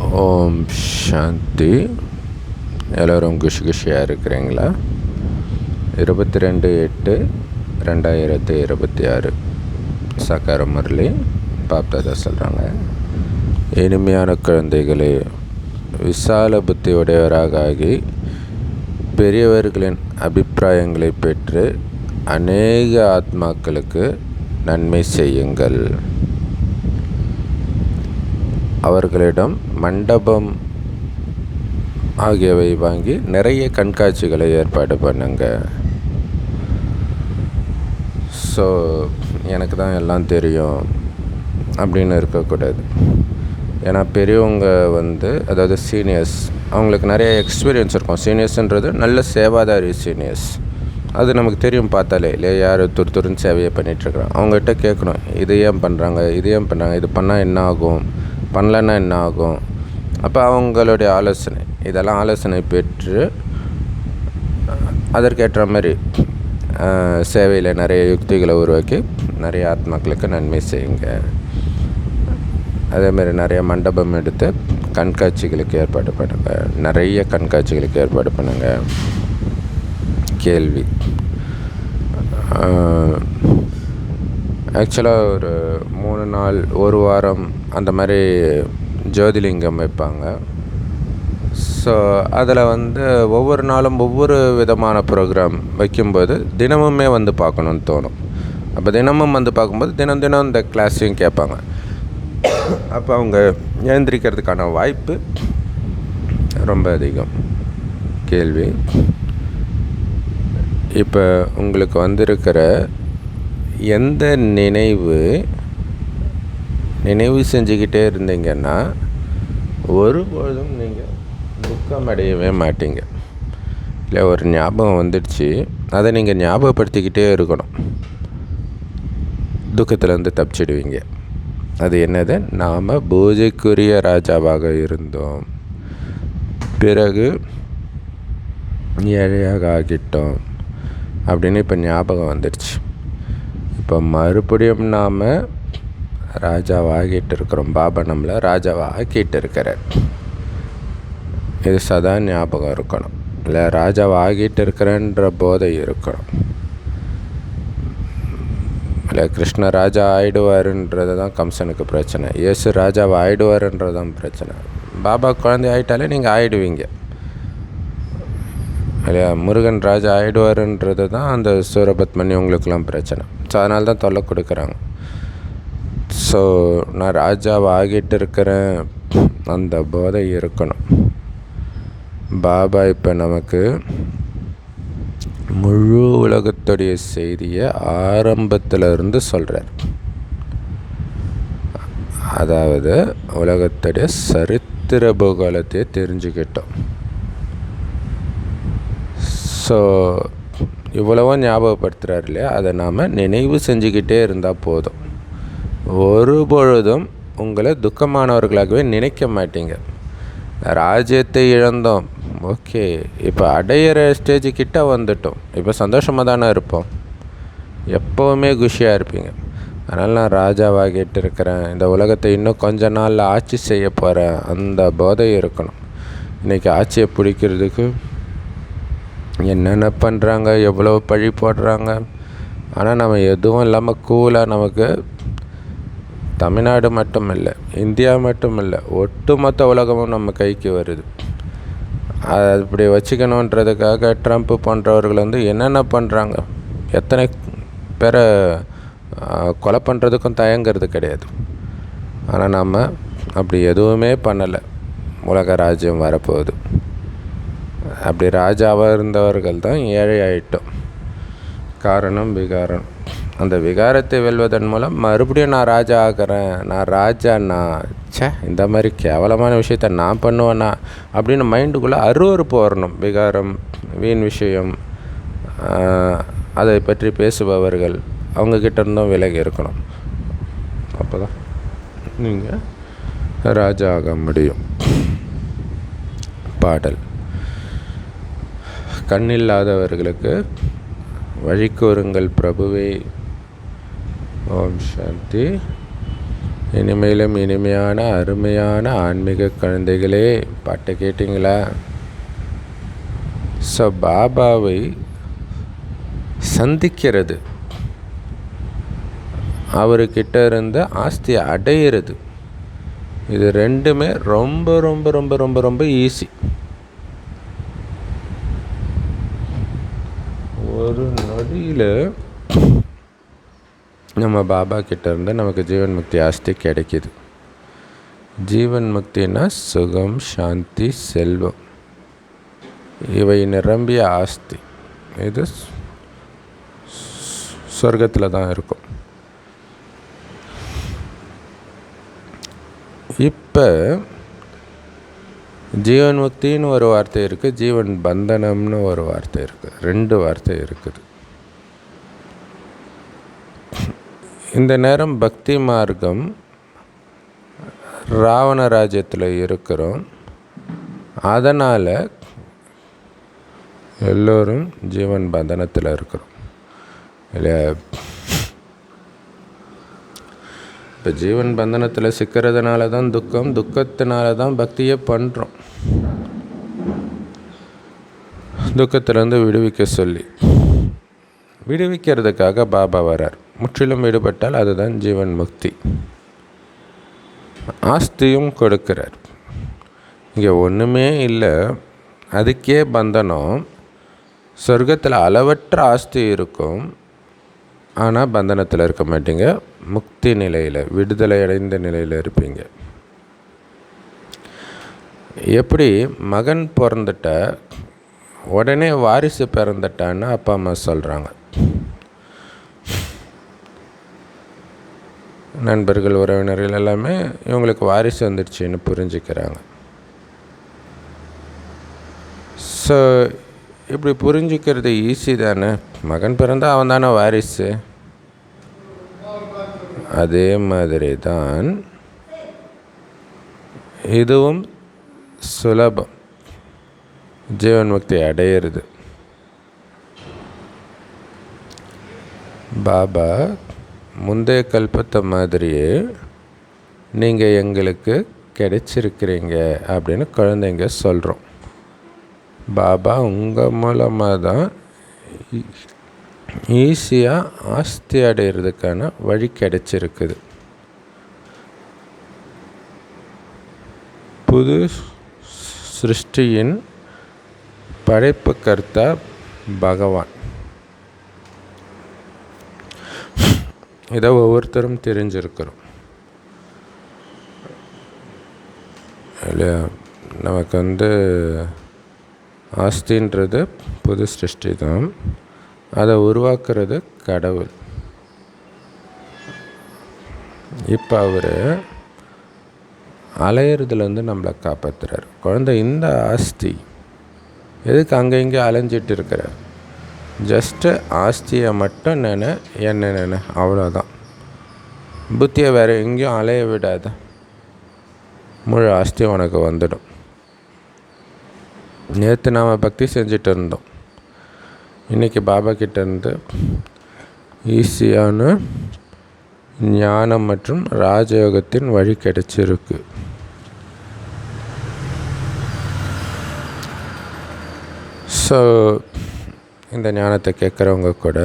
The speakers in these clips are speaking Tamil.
ஓம் சாந்தி. எல்லோரும் குஷியாக இருக்கிறீங்களா? 22/8/2026 சக்கர முரளி பாப்தாதா சொல்கிறாங்க, இனிமையான குழந்தைகளே, விசால புத்தி உடையவராக ஆகி பெரியவர்களின் அபிப்பிராயங்களை பெற்று அநேக ஆத்மாக்களுக்கு நன்மை செய்யுங்கள். அவர்களிடம் மண்டபம் ஆகியவை வாங்கி நிறைய கண்காட்சிகளை ஏற்பாடு பண்ணுங்க. ஸோ எனக்கு தான் எல்லாம் தெரியும் அப்படின்னு இருக்கக்கூடாது. ஏன்னா பெரியவங்க அதாவது சீனியர்ஸ், அவங்களுக்கு நிறைய எக்ஸ்பீரியன்ஸ் இருக்கும். சீனியர்ஸ்ன்றது நல்ல சேவாதாரி சீனியர்ஸ், அது நமக்கு தெரியும் பார்த்தாலே இல்லையா. யார் துருன்னு சேவையை பண்ணிகிட்ருக்குறாங்க, அவங்ககிட்ட கேட்கணும், இது ஏன் பண்ணுறாங்க, இது பண்ணால் என்ன ஆகும், பண்ணலன்னா என்ன ஆகும். அப்போ அவங்களுடைய இதெல்லாம் ஆலோசனை பெற்று அதற்கேற்ற மாதிரி சேவையில் நிறைய யுக்திகளை உருவாக்கி நிறைய ஆத்மாக்களுக்கு நன்மை செய்யுங்க. அதேமாதிரி நிறைய மண்டபம் எடுத்து கண்காட்சிகளுக்கு ஏற்பாடு பண்ணுங்கள். நிறைய கண்காட்சிகளுக்கு ஏற்பாடு பண்ணுங்கள். கேள்வி, ஆக்சுவலாக ஒரு 3 நாள் 1 வாரம் அந்த மாதிரி ஜோதிலிங்கம் வைப்பாங்க. ஸோ அதில் ஒவ்வொரு நாளும் ஒவ்வொரு விதமான ப்ரோக்ராம் வைக்கும்போது தினமுமே பார்க்கணுன்னு தோணும். அப்போ தினமும் பார்க்கும்போது தினம் இந்த கிளாஸையும் கேட்பாங்க. அப்போ அவங்க எழுந்திரிக்கிறதுக்கான வாய்ப்பு ரொம்ப அதிகம். கேள்வி, இப்போ உங்களுக்கு வந்திருக்கிற எந்த நினைவு செஞ்சுக்கிட்டே இருந்தீங்கன்னா ஒருபொழுதும் நீங்கள் துக்கம் அடையவே மாட்டீங்க. இல்லை, ஒரு ஞாபகம் வந்துடுச்சு, அதை நீங்கள் ஞாபகப்படுத்திக்கிட்டே இருக்கணும். துக்கத்துலேருந்து தப்பிச்சிடுவீங்க. அது என்னது? நாம் பூஜைக்குரிய ராஜாவாக இருந்தோம், பிறகு ஏழையாக ஆகிட்டோம் அப்படின்னு இப்போ ஞாபகம் வந்துடுச்சு. இப்போ மறுபடியும் நாம் ராஜாவாகிட்டு இருக்கிறோம். பாபா நம்மளை ராஜாவாகிட்டு இருக்கிறார். இது சதா ஞாபகம் இருக்கணும். இல்லை, ராஜாவாகிட்டு இருக்கிறேன்ற போதை இருக்கணும். இல்லை, கிருஷ்ண ராஜா ஆகிடுவாருன்றது தான் கம்சனுக்கு பிரச்சனை. இயேசு ராஜாவை ஆகிடுவாருன்றது தான் பிரச்சனை. பாபா குழந்தை ஆகிட்டாலே நீங்கள் ஆகிடுவீங்க இல்லையா. முருகன் ராஜா ஆகிடுவாருன்றது தான் அந்த சூரபத்மனி உங்களுக்கெல்லாம் பிரச்சனை. ஸோ அதனால தான் தொல்லை கொடுக்குறாங்க. ஸோ நான் ராஜாவை ஆகிட்டு இருக்கிறேன், அந்த போதை இருக்கணும். பாபா இப்போ நமக்கு முழு உலகத்துடைய செய்தியை ஆரம்பத்திலிருந்து சொல்கிறார். அதாவது உலகத்துடைய சரித்திர பூகோளத்தையே தெரிஞ்சுக்கிட்டோம். ஸோ இவ்வளவும் ஞாபகப்படுத்துகிறார் இல்லையா, அதை நாம் நினைவு செஞ்சுக்கிட்டே இருந்தால் போதும். ஒரு பொழுதும் உங்களை துக்கமானவர்களாகவே நினைக்க மாட்டீங்க. ராஜ்யத்தை இழந்தோம், ஓகே, இப்போ அடையிற ஸ்டேஜுக்கிட்ட வந்துட்டோம், இப்போ சந்தோஷமாக தானே இருப்போம், எப்போவுமே குஷியாக இருப்பீங்க. அதனால் நான் ராஜாவாகிட்டு இருக்கிறேன், இந்த உலகத்தை இன்னும் கொஞ்ச நாளில் ஆட்சி செய்ய போகிறேன், அந்த போதை இருக்கணும். இன்றைக்கி ஆட்சியை பிடிக்கிறதுக்கு என்னென்ன பண்ணுறாங்க, எவ்வளோ பழி போடுறாங்க. ஆனால் நம்ம எதுவும் இல்லாமல் கூலாக, நமக்கு தமிழ்நாடு மட்டும் இல்லை, இந்தியா மட்டும் இல்லை, ஒட்டுமொத்த உலகமும் நம்ம கைக்கு வருது. அது அப்படி வச்சுக்கணுன்றதுக்காக ட்ரம்ப் போன்றவர்கள் என்னென்ன பண்ணுறாங்க, எத்தனை பேரை கொலை பண்ணுறதுக்கும் தயங்கிறது கிடையாது. ஆனால் நம்ம அப்படி எதுவுமே பண்ணலை. உலக ராஜ்யம் வரப்போகுது. அப்படி ராஜாவாக இருந்தவர்கள் தான் ஏழை ஆகிட்டோம். காரணம் விகாரம். அந்த விகாரத்தை வெல்வதன் மூலம் மறுபடியும் நான் ராஜா ஆகிறேன், நான் ராஜாண்ணா, இந்த மாதிரி கேவலமான விஷயத்த நான் பண்ணுவேண்ணா அப்படின்னு மைண்டுக்குள்ளே அருவருப்பு வரணும். விகாரம், வீண் விஷயம், அதை பற்றி பேசுபவர்கள் அவங்கக்கிட்ட இருந்தும் விலகி இருக்கணும். அப்போ தான் நீங்கள் ராஜா ஆக முடியும். பாடல். கண்ணில்லாதவர்களுக்கு வழி கூறுங்கள் பிரபுவே. ஓம் சாந்தி. இனிமையிலும் இனிமையான அருமையான ஆன்மீக குழந்தைகளே, பாட்டை கேட்டிங்களா? ஸோ பாபாவை சந்திக்கிறது, அவர்கிட்ட இருந்து ஆஸ்தியை அடையிறது, இது ரெண்டுமே ரொம்ப ரொம்ப ரொம்ப ரொம்ப ரொம்ப ஈஸி. ஒரு நொடியில் நம்ம பாபா கிட்ட இருந்து நமக்கு ஜீவன் முக்தி ஆஸ்தி கிடைக்கிது. ஜீவன் முக்தினா சுகம், சாந்தி, செல்வம், இவை நிரம்பிய ஆஸ்தி. இது சொர்க்கத்தில் தான் இருக்கும். இப்போ ஜீவன் முக்தின்னு ஒரு வார்த்தை இருக்குது, ஜீவன் பந்தனம்னு ஒரு வார்த்தை இருக்குது. ரெண்டு வார்த்தை இருக்குது. இந்த நேரம் பக்தி மார்க்கம் ராவண ராஜ்யத்தில் இருக்கிறோம். அதனால் எல்லோரும் ஜீவன் பந்தனத்தில் இருக்கிறோம் இல்லையா? இப்போ ஜீவன் பந்தனத்தில் சிக்கிறதுனால தான் துக்கம், துக்கத்தினால தான் பக்தியை பண்ணுறோம். துக்கத்திலேருந்து விடுவிக்க சொல்லி, விடுவிக்கிறதுக்காக பாபா வரார். முற்றிலும் விடுபட்டால் அதுதான் ஜீவன் முக்தி. ஆஸ்தியும் கொடுக்கிறார். இங்கே ஒன்றுமே இல்லை, அதுக்கே பந்தனம். சொர்க்கத்தில் அளவற்ற ஆஸ்தி இருக்கும், ஆனால் பந்தனத்தில் இருக்க மாட்டீங்க. முக்தி நிலையில், விடுதலை அடைந்த நிலையில் இருப்பீங்க. எப்படி மகன் பிறந்துட்ட உடனே வாரிசு பிறந்துட்டான்னு அப்பா அம்மா சொல்கிறாங்க. நண்பர்கள், உறவினர்கள் எல்லாமே இவங்களுக்கு வாரிசு வந்துடுச்சின்னு புரிஞ்சுக்கிறாங்க. ஸோ இப்படி புரிஞ்சுக்கிறது ஈஸி தானே. மகன் பிறந்தால் அவன் தானே வாரிசு. அதே மாதிரி தான் இதுவும் சுலபம், ஜீவன் முக்தி அடையிறது. பாபா முந்தைய கல்பத்தை மாதிரியே நீங்கள் எங்களுக்கு கிடைச்சிருக்கிறீங்க அப்படின்னு குழந்தைங்க சொல்கிறோம். பாபா உங்கள் மூலமாக தான் ஈஸியாக ஆஸ்தி அடைகிறதுக்கான வழி கிடைச்சிருக்குது. புது சிருஷ்டியின் படைப்பு கர்த்தா பகவான். இதை ஒவ்வொருத்தரும் தெரிஞ்சிருக்கிறோம் இல்லையா? நமக்கு ஆஸ்தின்றது புது சிருஷ்டி தான், அதை உருவாக்குறது கடவுள். இப்போ அவர் அலையிறதுலேருந்து நம்மளை காப்பாற்றுறார். குழந்தை, இந்த ஆஸ்தி எதுக்கு அங்கே இங்கே அலைஞ்சிட்டு இருக்கிற? ஜஸ்ட்டு ஆஸ்தியை மட்டும் என்ன அவ்வளோதான். புத்தியை வேறு எங்கேயும் அலைய விடாத, முழு ஆஸ்தி உனக்கு வந்துடும். நேற்று நாம் பக்தி செஞ்சுட்டு இருந்தோம். இன்றைக்கி பாபா கிட்டேருந்து ஈஸியான ஞானம் மற்றும் ராஜயோகத்தின் வழி கிடைச்சிருக்கு. ஸோ இந்த ஞானத்தை கேட்குறவங்க கூட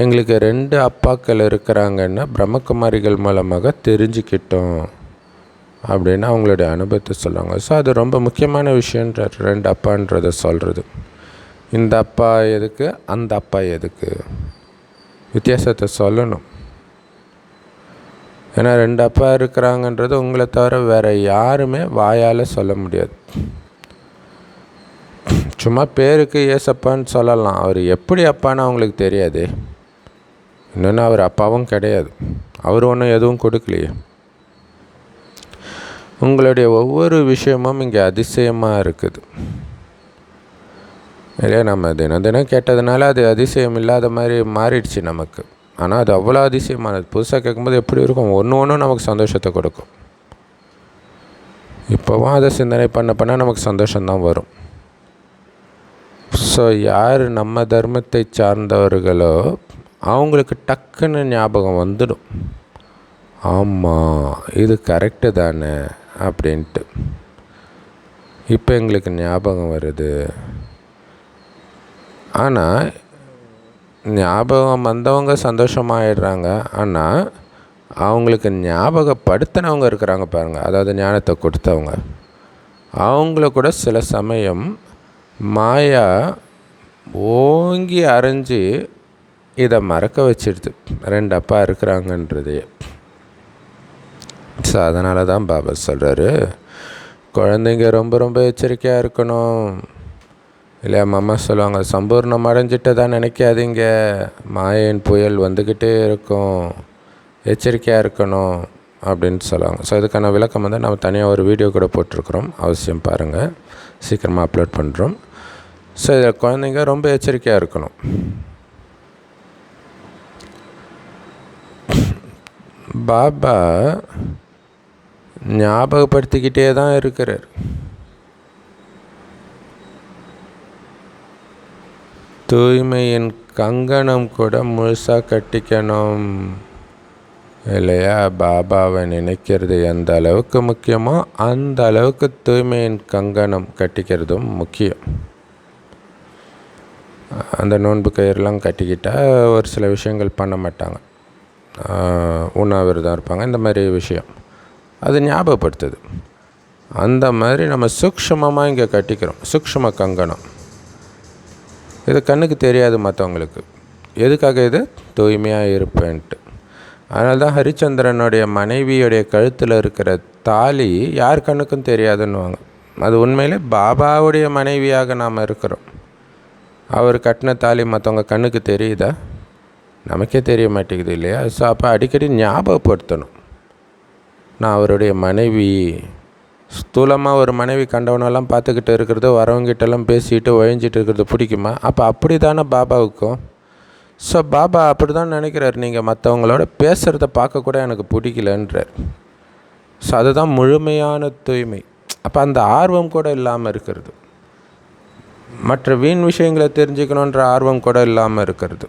எங்களுக்கு 2 அப்பாக்கள் இருக்கிறாங்கன்னா பிரம்மகுமாரிகள் மூலமாக தெரிஞ்சுக்கிட்டோம் அப்படின்னு அவங்களுடைய அனுபவத்தை சொல்லுவாங்க. ஸோ அது ரொம்ப முக்கியமான விஷயன்ற 2 அப்பான்றதை சொல்கிறது. இந்த அப்பா எதுக்கு, அந்த அப்பா எதுக்கு, வித்தியாசத்தை சொல்லணும். ஏன்னா 2 அப்பா இருக்கிறாங்கன்றது உங்களை தவிர வேறு யாருமே வாயால் சொல்ல முடியாது. சும்மா பேருக்கு ஏசப்பான்னு சொல்லலாம், அவர் எப்படி அப்பான்னு அவங்களுக்கு தெரியாது. இன்னொன்று அவர் அப்பாவும் கிடையாது, அவர் ஒன்றும் எதுவும் கொடுக்கலையே. உங்களுடைய ஒவ்வொரு விஷயமும் இங்கே அதிசயமாக இருக்குது இல்லையா? நம்ம தினம் தினம் கேட்டதுனால அது அதிசயம் இல்லாத மாதிரி மாறிடுச்சு நமக்கு. ஆனால் அது அவ்வளோ அதிசயமானது. புதுசாக கேட்கும்போது எப்படி இருக்கும், ஒன்றும் நமக்கு சந்தோஷத்தை கொடுக்கும். இப்போவும் அதை சிந்தனை பண்ண நமக்கு சந்தோஷம்தான் வரும். ஸோ யார் நம்ம தர்மத்தை சார்ந்தவர்களோ அவங்களுக்கு டக்குன்னு ஞாபகம் வந்துடும். ஆமாம் இது கரெக்டு தானே அப்படின்ட்டு. இப்போ எங்களுக்கு ஞாபகம் வருது. ஆனால் ஞாபகம் வந்தவங்க சந்தோஷமாகிடுறாங்க. ஆனால் அவங்களுக்கு ஞாபகப்படுத்தினவங்க இருக்கிறாங்க பாருங்கள், அதாவது ஞானத்தை கொடுத்தவங்க, அவங்கள கூட சில சமயம் மாயா ஓங்கி அரைஞ்சி இதை மறக்க வச்சிடுது, 2 அப்பா இருக்கிறாங்கன்றதே. ஸோ அதனால தான் பாபா சொல்கிறாரு, குழந்தைங்க ரொம்ப ரொம்ப எச்சரிக்கையாக இருக்கணும். இல்லையா, அம்மா சொல்லுவாங்க, சம்பூர்ணம் அடைஞ்சிட்டதான் நினைக்காதீங்க, மாயின் புயல் வந்துக்கிட்டே இருக்கும், எச்சரிக்கையாக இருக்கணும் அப்படின்னு சொல்லுவாங்க. ஸோ இதுக்கான விளக்கம் வந்து நம்ம தனியாக ஒரு வீடியோ கூட போட்டிருக்கிறோம், அவசியம் பாருங்கள், சீக்கிரமாக அப்லோட் பண்ணுறோம். ஸோ இதில் குழந்தைங்க ரொம்ப எச்சரிக்கையாக இருக்கணும். பாபா ஞாபகப்படுத்திக்கிட்டே தான் இருக்கிறார். தூய்மையின் கங்கணம் கூட முழுசாக கட்டிக்கணும் இல்லையா. பாபாவை நினைக்கிறது எந்த அளவுக்கு முக்கியமோ அந்த அளவுக்கு தூய்மையின் கங்கணம் கட்டிக்கிறதும் முக்கியம். அந்த நோன்பு கயிறுலாம் கட்டிக்கிட்டால் ஒரு சில விஷயங்கள் பண்ண மாட்டாங்க, உண்ணாவிரதம் இருப்பாங்க, இந்த மாதிரி விஷயம் அது ஞாபகப்படுத்துது. அந்த மாதிரி நம்ம சூக்ஷ்மமாக இங்கே கட்டிக்கிறோம், சூக்ஷ்ம கங்கணம். இது கண்ணுக்கு தெரியாது மற்றவங்களுக்கு. எதுக்காக? இது தூய்மையாக இருப்பேன்ட்டு. அதனால தான் ஹரிச்சந்திரனுடைய மனைவியுடைய கழுத்தில் இருக்கிற தாலி யார் கண்ணுக்கும் தெரியாதுன்னுவாங்க. அது உண்மையிலே பாபாவுடைய மனைவியாக நாம் இருக்கிறோம். அவர் கட்டின தாலி மற்றவங்க கண்ணுக்கு தெரியுதா? நமக்கே தெரிய மாட்டேங்குது இல்லையா. ஸோ அப்போ அடிக்கடி ஞாபகப்படுத்தணும், நான் அவருடைய மனைவி. ஸ்தூலமாக ஒரு மனைவி கண்டவனெல்லாம் பார்த்துக்கிட்டு இருக்கிறது, வரவங்கிட்டெல்லாம் பேசிக்கிட்டு ஒழிஞ்சிட்டு இருக்கிறது பிடிக்குமா? அப்போ அப்படி தானே பாபாவுக்கும். ஸோ பாபா அப்படி தான் நினைக்கிறார், நீங்கள் மற்றவங்களோட பேசுகிறத பார்க்கக்கூட எனக்கு பிடிக்கலன்றார். ஸோ அதுதான் முழுமையான தூய்மை. அப்போ அந்த ஆர்வம் கூட இல்லாமல் இருக்கிறது, மற்ற வீண் விஷயங்களை தெரிஞ்சுக்கணுன்ற ஆர்வம் கூட இல்லாமல் இருக்கிறது.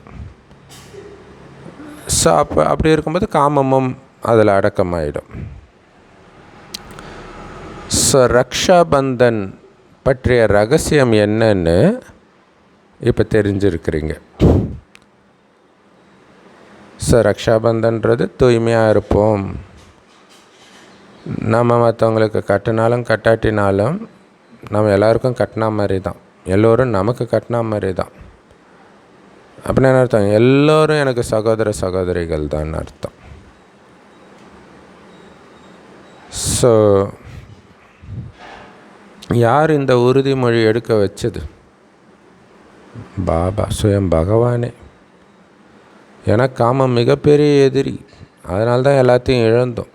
ஸோ அப்படி இருக்கும்போது காமமும் அதில் அடக்கமாயிடும். ஸோ ரக்ஷாபந்தன் பற்றிய ரகசியம் என்னன்னு இப்போ தெரிஞ்சிருக்கிறீங்க. ஸோ ரக்ஷாபந்தன்றது தூய்மையாக இருப்போம். நம்ம மற்றவங்களுக்கு கட்டினாலும் கட்டாட்டினாலும் நம்ம எல்லாருக்கும் கட்டினா மாதிரி தான், எல்லோரும் நமக்கு கட்டினா மாதிரி தான். அப்படின்னு என்ன அர்த்தம்? எல்லோரும் எனக்கு சகோதர சகோதரிகள் தான் அர்த்தம். ஸோ யார் இந்த உறுதிமொழி எடுக்க வச்சது? பாபா, சுயம் பகவானே. ஏன்னா காமம் மிகப்பெரிய எதிரி, அதனால்தான் எல்லாத்தையும் இழந்தோம்.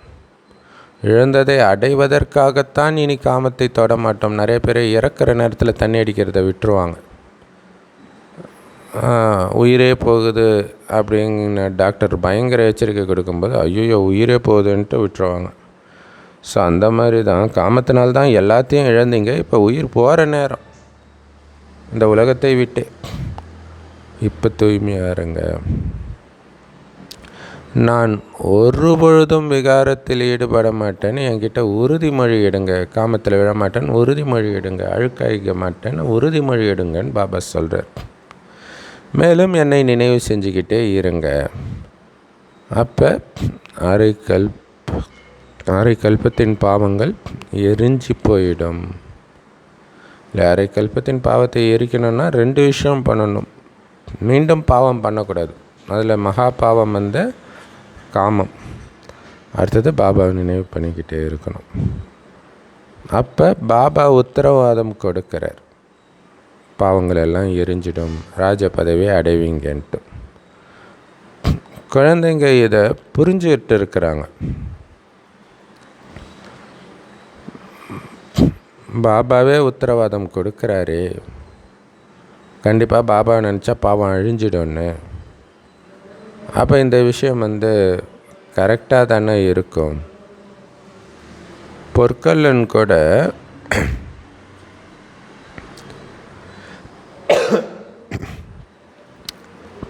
இழந்ததை அடைவதற்காகத்தான் இனி காமத்தை தொட மாட்டோம். நிறைய பேர் இறக்குற நேரத்தில் தண்ணி அடிக்கிறத விட்டுருவாங்க. உயிரே போகுது அப்படிங்கிற டாக்டர் பயங்கர எச்சரிக்கை கொடுக்கும்போது ஐயோ உயிரே போகுதுன்ட்டு விட்டுருவாங்க. ஸோ அந்த மாதிரி தான் காமத்தினால்தான் எல்லாத்தையும் இழந்தீங்க. இப்போ உயிர் போகிற நேரம் இந்த உலகத்தை விட்டு. இப்போ தூய்மையாக இருங்க. நான் ஒரு பொழுதும் விகாரத்தில் ஈடுபட மாட்டேன்னு என்கிட்ட உறுதிமொழி எடுங்க. காமத்தில் விழ மாட்டேன்னு உறுதிமொழி எடுங்க. அழுக்காய்க்க மாட்டேன்னு உறுதிமொழி எடுங்கன்னு பாபா சொல்கிறார். மேலும் என்னை நினைவு செஞ்சுக்கிட்டே இருங்க. அப்போ அரை கல்பத்தின் பாவங்கள் எரிஞ்சு போயிடும். இல்லை, அரை கல்பத்தின் பாவத்தை எரிக்கணும்னா 2 விஷயம் பண்ணணும். மீண்டும் பாவம் பண்ணக்கூடாது. அதில் மகா பாவம் வந்து காமம். அடுத்தது பாபாவை நினைவு பண்ணிக்கிட்டே இருக்கணும். அப்போ பாபா உத்தரவாதம் கொடுக்கிறார், பாவங்கள் எல்லாம் எரிஞ்சிடும், ராஜ பதவியை அடைவீங்கன்ட்டு. குழந்தைங்க இதை புரிஞ்சுக்கிட்டு இருக்கிறாங்க. பாபாவே உத்தரவாதம் கொடுக்குறாரே, கண்டிப்பாக பாபாவை நினச்சா பாவம் அழிஞ்சிடும்னு. அப்போ இந்த விஷயம் வந்து கரெக்டாக தானே இருக்கும். பொற்கல்லன் கூட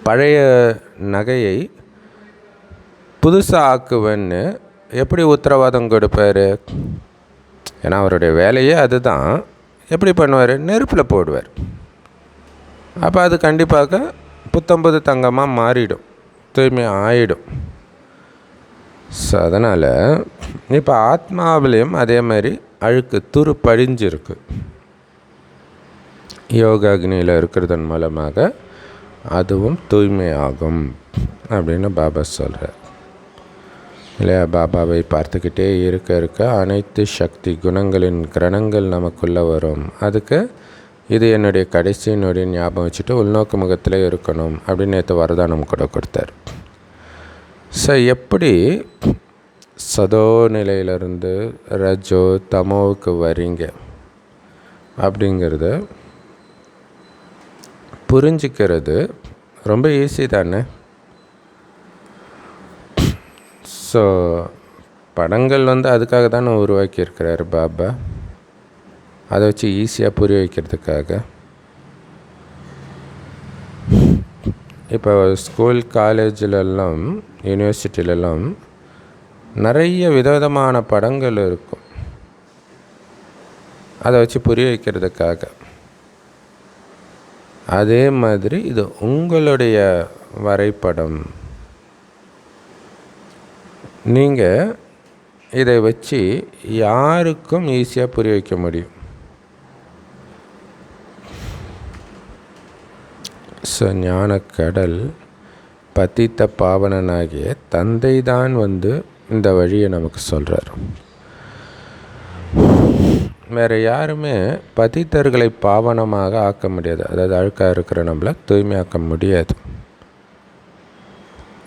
பழைய நகையை புதுசாக ஆக்குவேன்னு எப்படி உத்தரவாதம் கொடுப்பார்? ஏன்னா அவருடைய வேலையே அதுதான். எப்படி பண்ணுவார்? நெருப்பில் போடுவார். அப்போ அது கண்டிப்பாக புத்தம்புது தங்கமாக மாறிடும், தூய்மை ஆகிடும். ஸோ அதனால் இப்போ ஆத்மாவிலையும் அதே மாதிரி அழுக்கு துரு படிஞ்சிருக்கு. யோகா அக்னியில் இருக்கிறதன் மூலமாக அதுவும் தூய்மையாகும் அப்படின்னு பாபா சொல்கிறார் இல்லையா? பாபாவை பார்த்துக்கிட்டே இருக்க அனைத்து சக்தி குணங்களின் கிரணங்கள் நமக்குள்ளே வரும். அதுக்கு இது என்னுடைய கடைசி நொடி ஞாபகம் வச்சுட்டு உள்நோக்கு முகத்தில் இருக்கணும் அப்படின்னு நேற்று வரதானம் கூட கொடுத்தார். ஸோ எப்படி சதோ நிலையிலிருந்து ரஜோ தமோவுக்கு வரீங்க அப்படிங்கிறத புரிஞ்சிக்கிறது ரொம்ப ஈஸி தானே. ஸோ படங்கள் அதுக்காக தானே உருவாக்கியிருக்கிறார் பாபா, அதை வச்சு ஈஸியாக புரிய வைக்கிறதுக்காக. இப்போ ஸ்கூல் காலேஜிலெல்லாம் யூனிவர்சிட்டிலெல்லாம் நிறைய விதவிதமான படங்கள் இருக்கும், அதை வச்சு புரிய வைக்கிறதுக்காக. அதே மாதிரி இது உங்களுடைய வரைபடம். நீங்கள் இதை வச்சு யாருக்கும் ஈஸியாக புரிய வைக்க முடியும். ஸோ ஞானக்கடல் பதித்த பாவனனாகிய தந்தை தான் இந்த வழியை நமக்கு சொல்கிறார். வேறு யாருமே பதித்தர்களை பாவனமாக ஆக்க முடியாது. அதாவது அழுக்காக இருக்கிற நம்மளை தூய்மையாக்க முடியாது.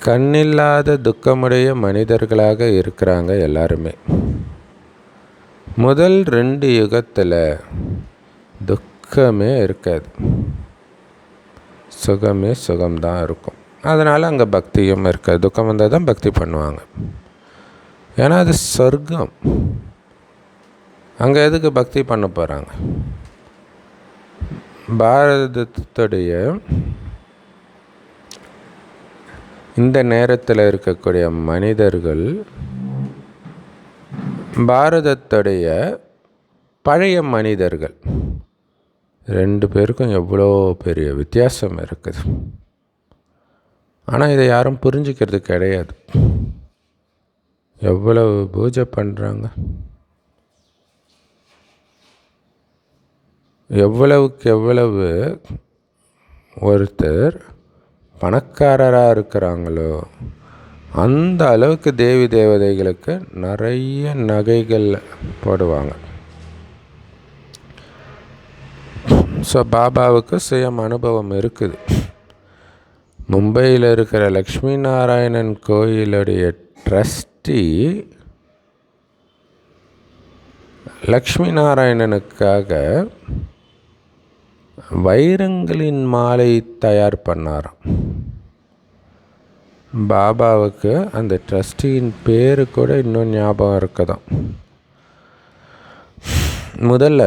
கண்ணில்லாத துக்கமுடைய மனிதர்களாக இருக்கிறாங்க எல்லாருமே. முதல் 2 யுகத்தில் துக்கமே இருக்காது, சுகமே சுகம்தான் இருக்கும். அதனால் அங்கே பக்தியும் இருக்காது. துக்கம் வந்தால் தான் பக்தி பண்ணுவாங்க. ஏன்னா அது சொர்க்கம். அங்கே எதுக்கு பக்தி பண்ண போகிறாங்க? பாரதத்துடைய இந்த நேரத்தில் இருக்கக்கூடிய மனிதர்கள் பாரதத்துடைய பழைய மனிதர்கள் 2 பேருக்கும் எவ்வளோ பெரிய வித்தியாசம் இருக்குது. ஆனால் இதை யாரும் புரிஞ்சுக்கிறது கிடையாது. எவ்வளவு பூஜை பண்ணுறாங்க, எவ்வளவுக்கு எவ்வளவு ஒருத்தர் பணக்காரராக இருக்கிறாங்களோ அந்த அளவுக்கு தேவி தேவதைகளுக்கு நிறைய நகைகள் போடுவாங்க. ஸோ பாபாவுக்கு சுயம் அனுபவம் இருக்குது. மும்பையில் இருக்கிற லக்ஷ்மி நாராயணன் கோயிலுடைய ட்ரஸ்டி லக்ஷ்மி நாராயணனுக்காக வைரங்களின் மாலை தயார் பண்ணாராம். பாபாவுக்கு அந்த ட்ரஸ்டியின் பேர் கூட இன்னும் ஞாபகம் இருக்குதான். முதல்ல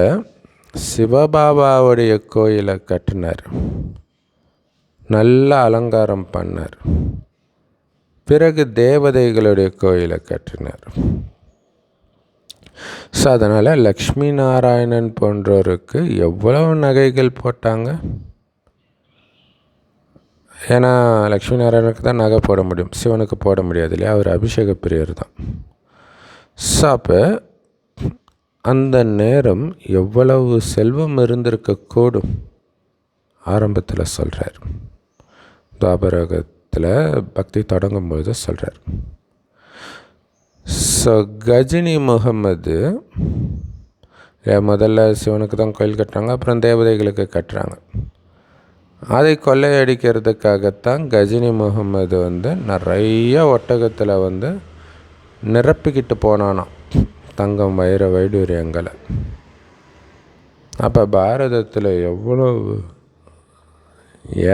சிவபாபாவுடைய கோயிலை கட்டினார், நல்ல அலங்காரம் பண்ணார். பிறகு தேவதைகளுடைய கோயிலை கட்டினார். ஸோ அதனால் லக்ஷ்மி நாராயணன் போன்றோருக்கு எவ்வளவு நகைகள் போட்டாங்க. ஏன்னா லக்ஷ்மி நாராயணனுக்கு தான் நகை போட முடியும், சிவனுக்கு போட முடியாது இல்லையா? அவர் அபிஷேக பிரியர் தான். ஸோ அப்போ அந்த நேரம் எவ்வளவு செல்வம் இருந்திருக்கக்கூடும் ஆரம்பத்தில் சொல்கிறார். துவாபரகத்தில் பக்தி தொடங்கும்போது சொல்கிறார். ஸோ கஜினி முகமது முதல்ல சிவனுக்கு தான் கோயில் கட்டுறாங்க, அப்புறம் தேவதைகளுக்கு கட்டுறாங்க. அதை கொள்ளையடிக்கிறதுக்காகத்தான் கஜினி முகமது நிறைய ஒட்டகத்தில் நிரப்பிக்கிட்டு போனானாம் தங்கம் வைர வைடூரியங்களை. அப்போ பாரதத்தில் எவ்வளோ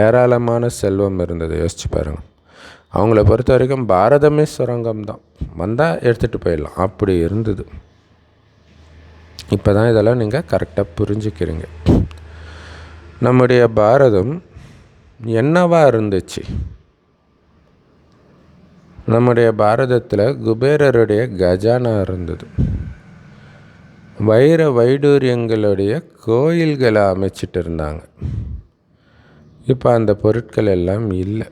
ஏராளமான செல்வம் இருந்தது யோசிச்சு பாருங்கள். அவங்கள பொறுத்த வரைக்கும் பாரதமே சுரங்கம் தான், வந்தால் எடுத்துகிட்டு போயிடலாம், அப்படி இருந்தது. இப்போ தான் இதெல்லாம் நீங்கள் கரெக்டாக புரிஞ்சுக்கிறீங்க. நம்முடைய பாரதம் என்னவா இருந்துச்சு? நம்முடைய பாரதத்தில் குபேரருடைய கஜானா இருந்தது. வைர வைடூரியங்களுடைய கோயில்களை அமைச்சிட்டு இருந்தாங்க. இப்போ அந்த பொருட்கள் எல்லாம் இல்லை,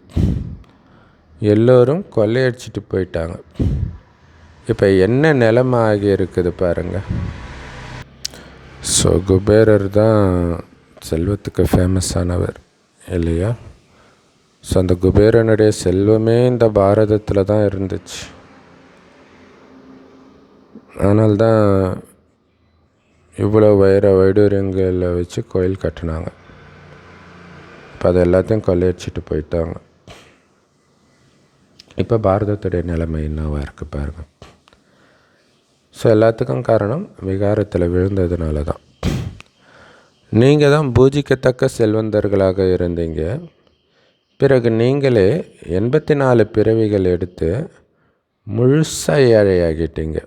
எல்லோரும் கொள்ளையடிச்சிட்டு போயிட்டாங்க. இப்போ என்ன நிலைமை ஆகி இருக்குது பாருங்கள். ஸோ குபேரர் தான் செல்வத்துக்கு ஃபேமஸானவர் இல்லையா? ஸோ அந்த குபேரனுடைய செல்வமே இந்த பாரதத்தில் தான் இருந்துச்சு. அதனால்தான் இவ்வளோ வைர வைடூரியங்களை வச்சு கோயில் கட்டினாங்க. இப்போ அது எல்லாத்தையும் கொள்ளையடிச்சிட்டு போயிட்டாங்க. இப்போ பாரதத்துடைய நிலைமை என்னவாக இருக்குது பாருங்கள். ஸோ எல்லாத்துக்கும் காரணம் விகாரத்தில் விழுந்ததுனால தான். நீங்கள் தான் பூஜிக்கத்தக்க செல்வந்தர்களாக இருந்தீங்க. பிறகு நீங்களே 84 பிறவிகள் எடுத்து முழுசாக ஏழையாகிட்டீங்க.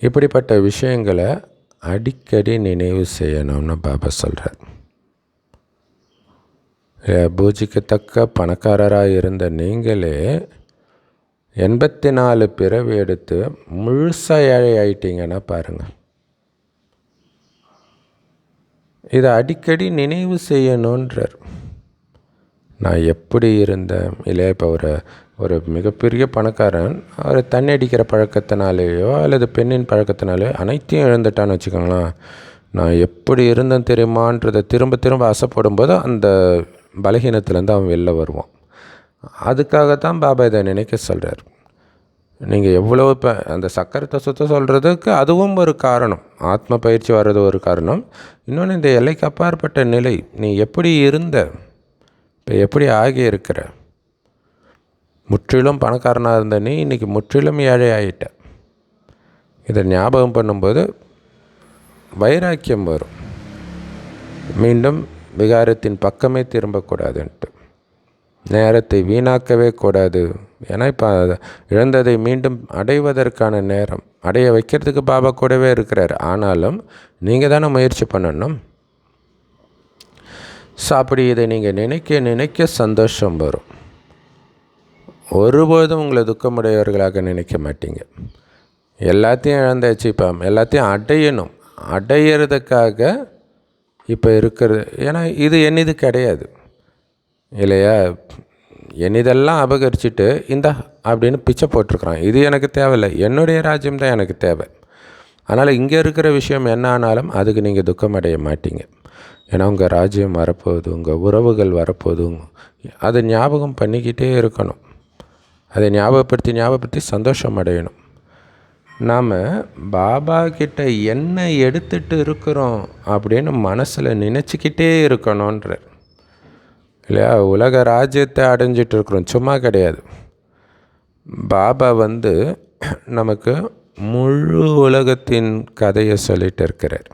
இப்படிப்பட்ட விஷயங்களை அடிக்கடி நினைவு செய்யணும்னு பாபா சொல்கிறார். பூஜிக்கத்தக்க பணக்காரராக இருந்த நீங்களே 84 பிறவி எடுத்து முழுசாக ஏழை ஆகிட்டீங்கன்னா பாருங்கள். இதை அடிக்கடி நினைவு செய்யணுன்றார். நான் எப்படி இருந்தேன் இல்லையா? இப்போ ஒரு மிகப்பெரிய பணக்காரன் அவர் தண்ணி அடிக்கிற பழக்கத்தினாலேயோ அல்லது பெண்ணின் பழக்கத்தினாலேயோ அனைத்தையும் இழந்துட்டான்னு வச்சுக்கோங்களேன். நான் எப்படி இருந்தேன் தெரியுமான்றதை திரும்ப திரும்ப ஆசைப்படும் போது அந்த பலகீனத்துலேருந்து அவன் வெளில வருவான். அதுக்காகத்தான் பாபா இதை நினைக்க சொல்கிறார். நீங்கள் எவ்வளோ இப்போ அந்த சக்கரத்தை சுத்தம் சொல்கிறதுக்கு அதுவும் ஒரு காரணம். ஆத்ம பயிற்சி வர்றது ஒரு காரணம். இன்னொன்று இந்த எல்லைக்கு அப்பாற்பட்ட நிலை. நீ எப்படி இருந்த, இப்போ எப்படி ஆகி இருக்கிற. முற்றிலும் பணக்காரனாக இருந்த நீ இன்றைக்கி முற்றிலும் ஏழை ஆகிட்ட. இதை ஞாபகம் பண்ணும்போது வைராக்கியம் வரும். மீண்டும் விகாரத்தின் பக்கமே திரும்பக்கூடாதுன்ட்டு. நேரத்தை வீணாக்கவே கூடாது. ஏன்னா இப்போ இழந்ததை மீண்டும் அடைவதற்கான நேரம், அடைய வைக்கிறதுக்கு பாபா கூடவே இருக்கிறார். ஆனாலும் நீங்கள் தானே முயற்சி பண்ணணும். ஸோ அப்படி இதை நீங்கள் நினைக்க நினைக்க சந்தோஷம் வரும். ஒருபோதும் உங்களை துக்கமுடையவர்களாக நினைக்க மாட்டீங்க. எல்லாத்தையும் இழந்தாச்சு, இப்போ எல்லாத்தையும் அடையணும். அடையிறதுக்காக இப்போ இருக்கிறது. ஏன்னா இது என்னது கிடையாது இல்லையா? என்னதெல்லாம் அபகரிச்சுட்டு இந்த அப்படின்னு பிச்சை போட்டிருக்கிறான். இது எனக்கு தேவையில்லை, என்னுடைய ராஜ்யம் தான் எனக்கு தேவை. அதனால் இங்கே இருக்கிற விஷயம் என்ன ஆனாலும் அதுக்கு நீங்கள் துக்கம் அடைய மாட்டீங்க. ஏன்னா உங்கள் ராஜ்யம் வரப்போகுது, உங்கள் உறவுகள் வரப்போகுது. அதை ஞாபகம் பண்ணிக்கிட்டே இருக்கணும். அதை ஞாபகப்படுத்தி சந்தோஷம் அடையணும். நாம் பாபா கிட்ட என்ன எடுத்துகிட்டு இருக்கிறோம் அப்படின்னு மனசில் நினச்சிக்கிட்டே இருக்கணுன்ற இல்லையா? உலக ராஜ்யத்தை அடைஞ்சிட்டு இருக்கிறோம், சும்மா கிடையாது. பாபா நமக்கு முழு உலகத்தின் கதையை சொல்லிகிட்டு இருக்கிறார்.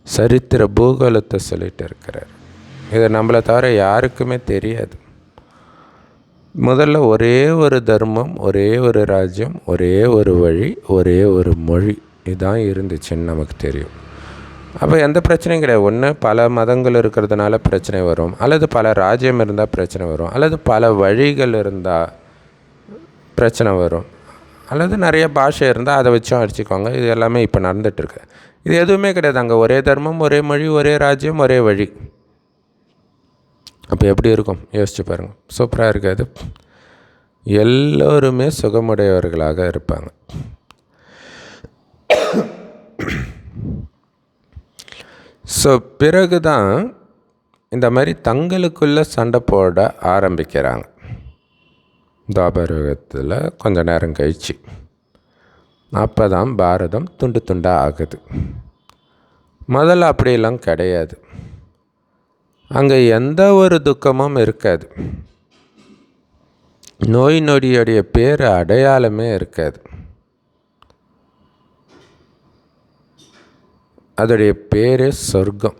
சரித்திர பூகோளத்தை சொல்லிகிட்டு இருக்கிறார். இதை நம்மளை தவிர யாருக்குமே தெரியாது. முதல்ல ஒரே ஒரு தர்மம், ஒரே ஒரு ராஜ்யம், ஒரே ஒரு வழி, ஒரே ஒரு மொழி, இதுதான் இருந்துச்சுன்னு நமக்கு தெரியும். அப்போ எந்த பிரச்சனையும் கிடையாது. ஒன்று பல மதங்கள் இருக்கிறதுனால பிரச்சனை வரும், அல்லது பல ராஜ்யம் இருந்தால் பிரச்சனை வரும், அல்லது பல வழிகள் இருந்தால் பிரச்சனை வரும், அல்லது நிறைய பாஷை இருந்தால் அதை வச்சும் அடிச்சுக்கோங்க. இது எல்லாமே இப்போ நடந்துகிட்ருக்கு. இது எதுவுமே கிடையாது. அங்கே ஒரே தர்மம், ஒரே மொழி, ஒரே ராஜ்யம், ஒரே வழி. அப்போ எப்படி இருக்கும் யோசிச்சு பாருங்கள். சூப்பராக இருக்காது? எல்லோருமே சுகமுடையவர்களாக இருப்பாங்க. ஸோ பிறகு தான் இந்த மாதிரி தங்களுக்குள்ளே சண்டை போட ஆரம்பிக்கிறாங்க. துவாபரயுகத்தில் கொஞ்ச நேரம் கழிச்சு அப்போ தான் பாரதம் துண்டு துண்டாக ஆகுது. முதல்ல அப்படியெல்லாம் கிடையாது. அங்கே எந்த ஒரு துக்கமும் இருக்காது. நோய் நொடியுடைய பேர் அடையாளமே இருக்காது. அதோடைய பேரே சொர்க்கம்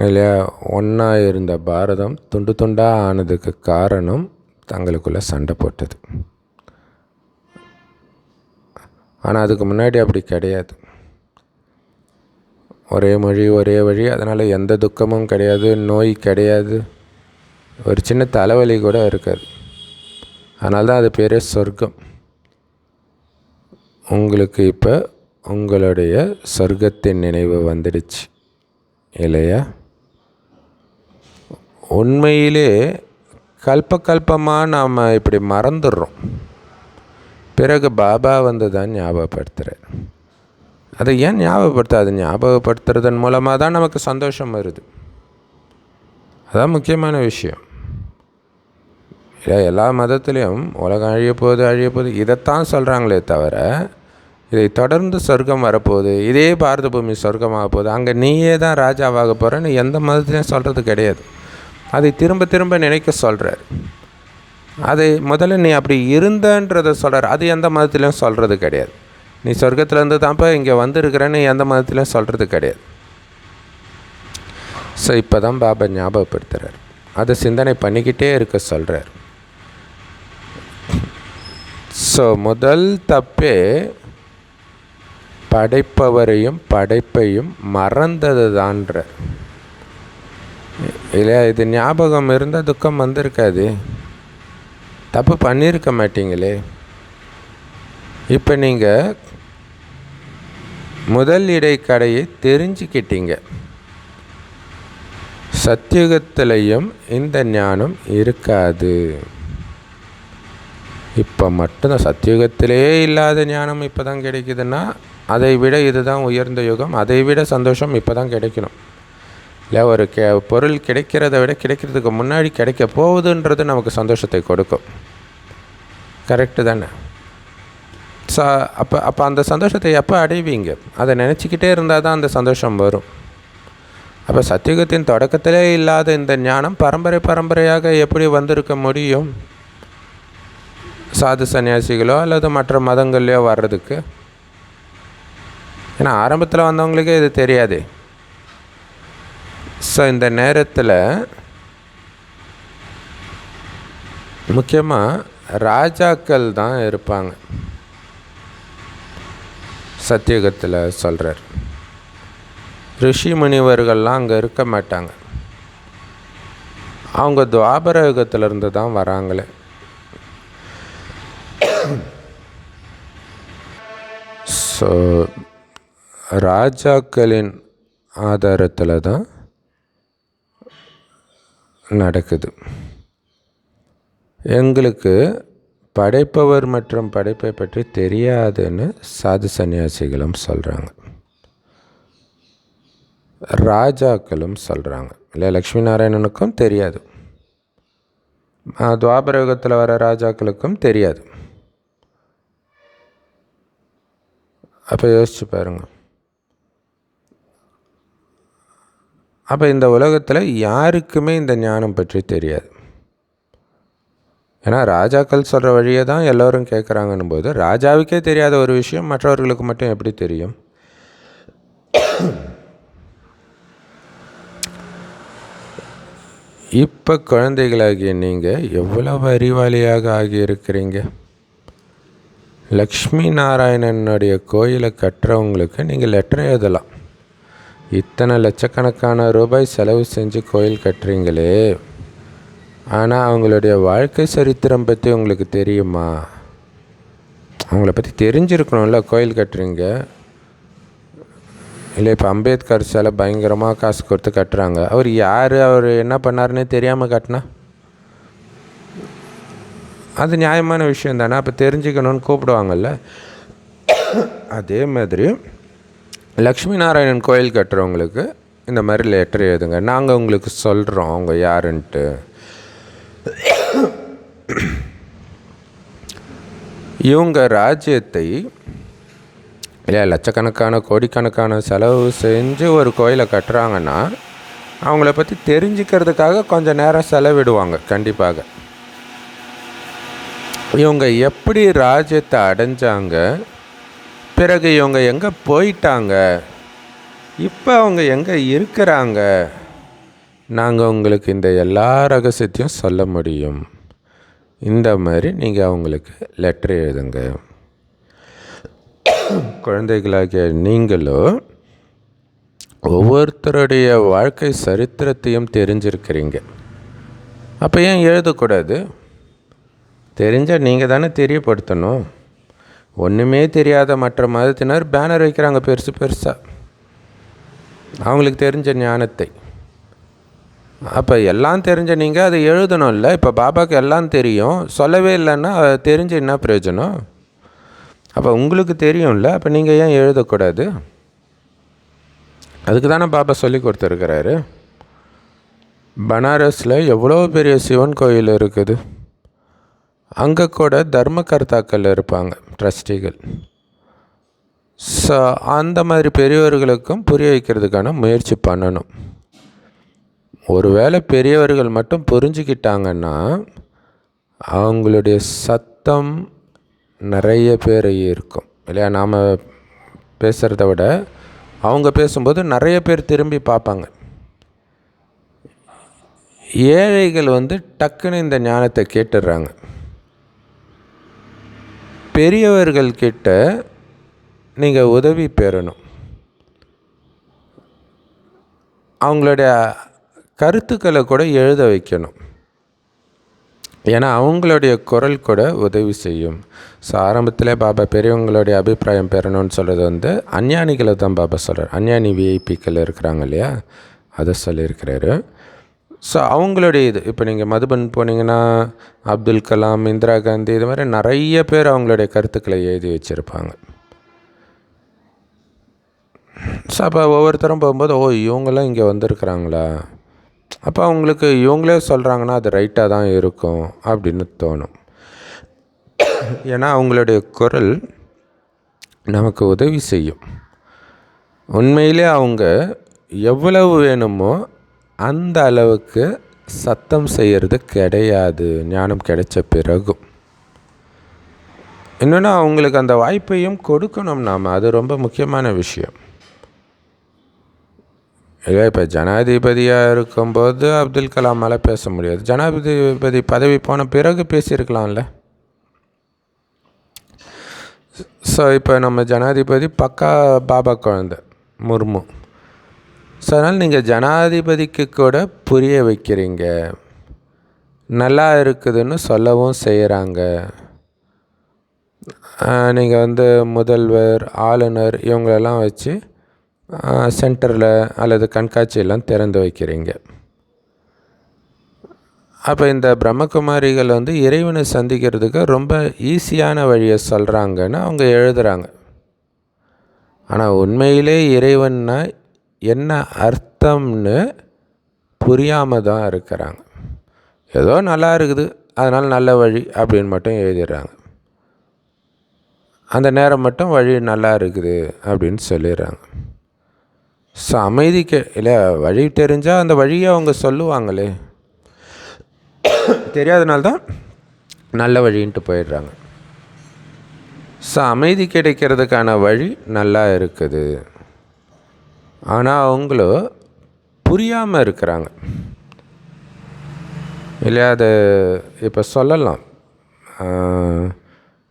இல்லையா? ஒன்றா இருந்த பாரதம் துண்டு துண்டாக ஆனதுக்கு காரணம் தங்களுக்குள்ளே சண்டை போட்டது. ஆனால் அதுக்கு முன்னாடி அப்படி கிடையாது. ஒரே மொழி ஒரே வழி, அதனால் எந்த துக்கமும் கிடையாது, நோய் கிடையாது, ஒரு சின்ன தலைவலி கூட இருக்காது. அதனால தான் அது பேரே சொர்க்கம். உங்களுக்கு இப்போ உங்களுடைய சொர்க்கத்தின் நினைவு வந்துடுச்சு இல்லையா? உண்மையிலே கல்பமாக நாம் இப்படி மறந்துடுறோம். பிறகு பாபா வந்து தான் ஞாபகப்படுத்துகிறார். அதை ஏன் ஞாபகப்படுத்தாது? ஞாபகப்படுத்துறதன் மூலமாக தான் நமக்கு சந்தோஷம் வருது. அதான் முக்கியமான விஷயம். இல்லை, எல்லா மதத்துலேயும் உலகம் அழிய போகுது இதைத்தான் சொல்கிறாங்களே தவிர, இதை தொடர்ந்து சொர்க்கம் வரப்போகுது, இதே பாரத பூமி சொர்க்கமாக போகுது, அங்கே நீயே தான் ராஜாவாக போகிறேன்னு எந்த மதத்துலேயும் சொல்கிறது கிடையாது. அதை திரும்ப திரும்ப நினைக்க சொல்கிறார். அதை முதல்ல நீ அப்படி இருந்தன்றதை சொல்கிறார். அது எந்த மதத்துலேயும் சொல்கிறது கிடையாது. நீ சொர்க்கத்துலேருந்து தான்ப்பா இங்கே வந்திருக்கிறேன்னு எந்த மதத்துலேயும் சொல்கிறது கிடையாது. ஸோ இப்போ தான் பாபா ஞாபகப்படுத்துகிறார். அதை சிந்தனை பண்ணிக்கிட்டே இருக்க சொல்கிறார். ஸோ முதல் தப்பே படைப்பவரையும் படைப்பையும் மறந்தது தான்ற இல்லையா? இது ஞாபகம் இருந்தால் துக்கம் வந்திருக்காது, தப்பு பண்ணியிருக்க மாட்டீங்களே. இப்போ நீங்கள் முதல் இடைக்கடையை தெரிஞ்சுக்கிட்டீங்க. சத்தியுகத்திலையும் இந்த ஞானம் இருக்காது. இப்போ மட்டும்தான் சத்தியுகத்திலே இல்லாத ஞானம் இப்போ தான் கிடைக்குதுன்னா, அதை விட இதுதான் உயர்ந்த யுகம், அதை விட சந்தோஷம் இப்போ தான் கிடைக்கணும். இல்லை, ஒரு பொருள் கிடைக்கிறத விட கிடைக்கிறதுக்கு முன்னாடி கிடைக்க போகுதுன்றது நமக்கு சந்தோஷத்தை கொடுக்கும். கரெக்டு தானே? ஸோ அப்போ அந்த சந்தோஷத்தை எப்போ அடைவீங்க? அதை நினச்சிக்கிட்டே இருந்தால் தான் அந்த சந்தோஷம் வரும். அப்போ சத்தியுகத்தின் தொடக்கத்திலே இல்லாத இந்த ஞானம் பரம்பரையாக எப்படி வந்திருக்க முடியும்? சாது சன்னியாசிகளோ அல்லது மற்ற மதங்கள்லையோ வர்றதுக்கு? ஏன்னா ஆரம்பத்தில் வந்தவங்களுக்கே இது தெரியாது. ஸோ இந்த நேரத்தில் முக்கியமாக ராஜாக்கள் தான் இருப்பாங்க. சத்தியுகத்தில் சொல்கிறார். ரிஷி முனிவர்கள்லாம் அங்கே இருக்க மாட்டாங்க. அவங்க துவாபர யுகத்திலிருந்து தான் வராங்களே. ஸோ ராஜாக்களின் ஆதாரத்தில் தான் நடக்குது. எங்களுக்கு படைப்பவர் மற்றும் படைப்பை பற்றி தெரியாதுன்னு சாது சன்னியாசிகளும் சொல்கிறாங்க, ராஜாக்களும் சொல்கிறாங்க. இல்லை, லக்ஷ்மி நாராயணனுக்கும் தெரியாது, துவாபர யுகத்தில் வர ராஜாக்களுக்கும் தெரியாது. அப்போ யோசிச்சு பாருங்க. அப்போ இந்த உலகத்தில் யாருக்குமே இந்த ஞானம் பற்றி தெரியாது. ஏன்னா ராஜாக்கள் சொல்கிற வழியை தான் எல்லோரும் கேட்குறாங்கன்னும் போது, ராஜாவுக்கே தெரியாத ஒரு விஷயம் மற்றவர்களுக்கு மட்டும் எப்படி தெரியும்? இப்போ குழந்தைகளாகிய நீங்கள் எவ்வளவு அறிவாளியாக ஆகியிருக்கிறீங்க. லக்ஷ்மி நாராயணனுடைய கோயிலை கட்டுறவங்களுக்கு நீங்கள் லெட்டர் எழுதலாம். இத்தனை லட்சக்கணக்கான ரூபாய் செலவு செஞ்சு கோயில் கட்டுறீங்களே, ஆனால் அவங்களுடைய வாழ்க்கை சரித்திரம் பற்றி உங்களுக்கு தெரியுமா? அவங்கள பற்றி தெரிஞ்சிருக்கணும்ல. கோயில் கட்டுறீங்க இல்லை, இப்போ அம்பேத்கர் சிலை பயங்கரமாக காசு கொடுத்து கட்டுறாங்க. அவர் யார், அவர் என்ன பண்ணாருன்னே தெரியாமல் கட்டினா அது நியாயமான விஷயம் தானே? அப்போ தெரிஞ்சுக்கணுன்னு கூப்பிடுவாங்கள்ல. அதே மாதிரி லக்ஷ்மி நாராயணன் கோயில் கட்டுறவங்களுக்கு இந்த மாதிரி லெட்டர் எழுதுங்க, நாங்கள் உங்களுக்கு சொல்கிறோம் அவங்க யாருன்ட்டு. இவங்க ராஜ்யத்தை இல்லை லட்சக்கணக்கான கோடிக்கணக்கான செலவு செஞ்சு ஒரு கோயிலை கட்டுறாங்கன்னா அவங்கள பற்றி தெரிஞ்சுக்கிறதுக்காக கொஞ்சம் நேரம் செலவிடுவாங்க கண்டிப்பாக. இவங்க எப்படி ராஜ்யத்தை அடைஞ்சாங்க, பிறகு இவங்க எங்கே போயிட்டாங்க, இப்போ அவங்க எங்கே இருக்கிறாங்க, நாங்கள் உங்களுக்கு இந்த எல்லா ரகசியத்தையும் சொல்ல முடியும். இந்த மாதிரி நீங்கள் அவங்களுக்கு லெட்டர் எழுதுங்க. குழந்தைகளாகிய நீங்களோ ஒவ்வொருத்தருடைய வாழ்க்கை சரித்திரத்தையும் தெரிஞ்சிருக்கிறீங்க. அப்போ ஏன் எழுதக்கூடாது? தெரிஞ்சால் நீங்கள் தானே தெரியப்படுத்தணும். ஒன்றுமே தெரியாத மற்ற மதத்தினர் பேனர் வைக்கிறாங்க பெருசு பெருசாக, அவங்களுக்கு தெரிஞ்ச ஞானத்தை. அப்போ எல்லாம் தெரிஞ்ச நீங்கள் அதை எழுதணும் இல்லை? இப்போ பாபாவுக்கு எல்லாம் தெரியும், சொல்லவே இல்லைன்னா தெரிஞ்ச என்ன பிரயோஜனம்? அப்போ உங்களுக்கு தெரியும்ல, அப்போ நீங்கள் ஏன் எழுதக்கூடாது? அதுக்கு தானே பாபா சொல்லி கொடுத்துருக்கிறாரு. பனாரஸில் எவ்வளோ பெரிய சிவன் கோயில் இருக்குது, அங்கே கூட தர்மகர்த்தாக்கள் இருப்பாங்க, ட்ரஸ்டிகள். ஸோ அந்த மாதிரி பெரியவர்களுக்கும் புரிய வைக்கிறதுக்கான முயற்சி பண்ணணும். ஒருவேளை பெரியவர்கள் மட்டும் புரிஞ்சுக்கிட்டாங்கன்னா அவங்களுடைய சத்தம் நிறைய பேர் இருக்கும் இல்லையா? நாம் பேசுகிறத விட அவங்க பேசும்போது நிறைய பேர் திரும்பி பார்ப்பாங்க. ஏழைகள் டக்குன்னு இந்த ஞானத்தை கேட்டுடுறாங்க. பெரியவர்கள்கிட்ட நீங்கள் உதவி பெறணும். அவங்களுடைய கருத்துக்களை கூட எழுத வைக்கணும். ஏன்னா அவங்களுடைய குரல் கூட உதவி செய்யும். ஸோ ஆரம்பத்தில் பாபா பெரியவங்களுடைய அபிப்பிராயம் பெறணும்னு சொல்கிறது அஞ்ஞானிகளை தான் பாபா சொல்கிறார். அஞ்ஞானி விஐபிக்கள் இருக்கிறாங்க இல்லையா, அதை சொல்லியிருக்கிறாரு. ஸோ அவங்களுடைய இது இப்போ நீங்கள் மதுபன் போனீங்கன்னா அப்துல் கலாம், இந்திரா காந்தி, இது மாதிரி நிறைய பேர் அவங்களுடைய கருத்துக்களை எழுதி வச்சுருப்பாங்க. ஸோ அப்போ ஒவ்வொருத்தரும் போகும்போது இவங்களாம் இங்கே வந்திருக்கிறாங்களா, அப்போ அவங்களுக்கு இவங்களே சொல்கிறாங்கன்னா அது ரைட்டாக தான் இருக்கும் அப்படின்னு தோணும். ஏன்னா அவங்களுடைய குரல் நமக்கு உதவி செய்யும். உண்மையிலே அவங்க எவ்வளவு வேணுமோ அந்த அளவுக்கு சத்தம் செய்கிறது கிடையாது ஞானம் கிடைச்ச பிறகும். இன்னொன்று அவங்களுக்கு அந்த வாய்ப்பையும் கொடுக்கணும் நாம், அது ரொம்ப முக்கியமான விஷயம். இல்லை இப்போ ஜனாதிபதியாக இருக்கும்போது அப்துல் கலாமால் பேச முடியாது, ஜனாதிபதி பதவி போன பிறகு பேசியிருக்கலாம்ல. ஸோ இப்போ நம்ம ஜனாதிபதி பக்கா பாபா குழந்தை முர்மு. ஸோ அதனால் நீங்கள் ஜனாதிபதிக்கு கூட புரிய வைக்கிறீங்க, நல்லா இருக்குதுன்னு சொல்லவும் செய்கிறாங்க. நீங்கள் முதல்வர், ஆளுநர் இவங்களெல்லாம் வச்சு சென்டரில் அல்லது கண்காட்சியெல்லாம் திறந்து வைக்கிறீங்க. அப்போ இந்த பிரம்மகுமாரிகள் இறைவனை சந்திக்கிறதுக்கு ரொம்ப ஈஸியான வழியை சொல்கிறாங்கன்னு அவங்க எழுதுகிறாங்க. ஆனால் உண்மையிலே இறைவன்னா என்ன அர்த்தம்னு புரியாமல் தான் இருக்கிறாங்க. ஏதோ நல்லா இருக்குது அதனால் நல்ல வழி அப்படின்னு மட்டும் எழுதிடுறாங்க. அந்த நேரம் மட்டும் வழி நல்லா இருக்குது அப்படின்னு சொல்லிடுறாங்க. ஸோ அமைதிக்கு இல்லை, வழி தெரிஞ்சால் அந்த வழியை அவங்க சொல்லுவாங்களே, தெரியாதனால்தான் நல்ல வழின்ட்டு போயிடுறாங்க. ஸோ அமைதி கிடைக்கிறதுக்கான வழி நல்லா இருக்குது, ஆனால் அவங்களும் புரியாமல் இருக்கிறாங்க இல்லையா? அது இப்போ சொல்லலாம்,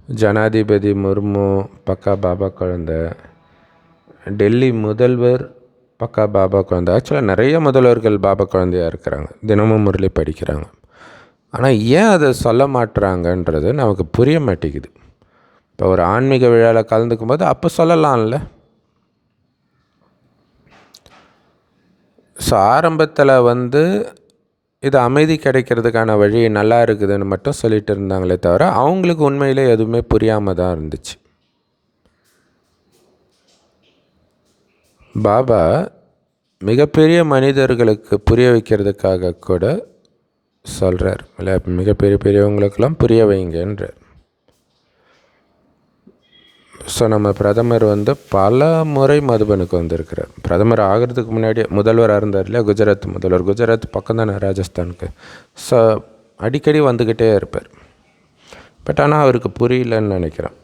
ஜனாதிபதி முர்மு பக்கா பாபா குழந்தை, டெல்லி முதல்வர் பக்கா பாபா குழந்தை. ஆக்சுவலாக நிறைய முதல்வர்கள் பாபா குழந்தையாக இருக்கிறாங்க, தினமும் முரளி படிக்கிறாங்க. ஆனால் ஏன் அதை சொல்ல மாட்டுறாங்கன்றது நமக்கு புரிய மாட்டேங்குது. இப்போ ஒரு ஆன்மீக விழாவில் கலந்துக்கும் போது அப்போ சொல்லலாம்ல. ஸோ ஆரம்பத்தில் இது அமைதி கிடைக்கிறதுக்கான வழி நல்லா இருக்குதுன்னு மட்டும் சொல்லிட்டு இருந்தாங்களே தவிர அவங்களுக்கு உண்மையிலே எதுவுமே புரியாமல் தான் இருந்துச்சு. பாபா மிகப்பெரிய மனிதர்களுக்கு புரிய வைக்கிறதுக்காக கூட சொல்கிறார் இல்லை, பெரியவங்களுக்கெல்லாம் புரிய வைங்கன்றார். ஸோ நம்ம பிரதமர் பல முறை மதுபனுக்கு வந்திருக்கிறார். பிரதமர் ஆகிறதுக்கு முன்னாடியே முதல்வராக இருந்தார் இல்லையா, குஜராத் முதல்வர். குஜராத் பக்கம் தானே ராஜஸ்தானுக்கு. ஸோ அடிக்கடி வந்துக்கிட்டே இருப்பார். பட் ஆனால் அவருக்கு புரியலன்னு நினைக்கிறேன்,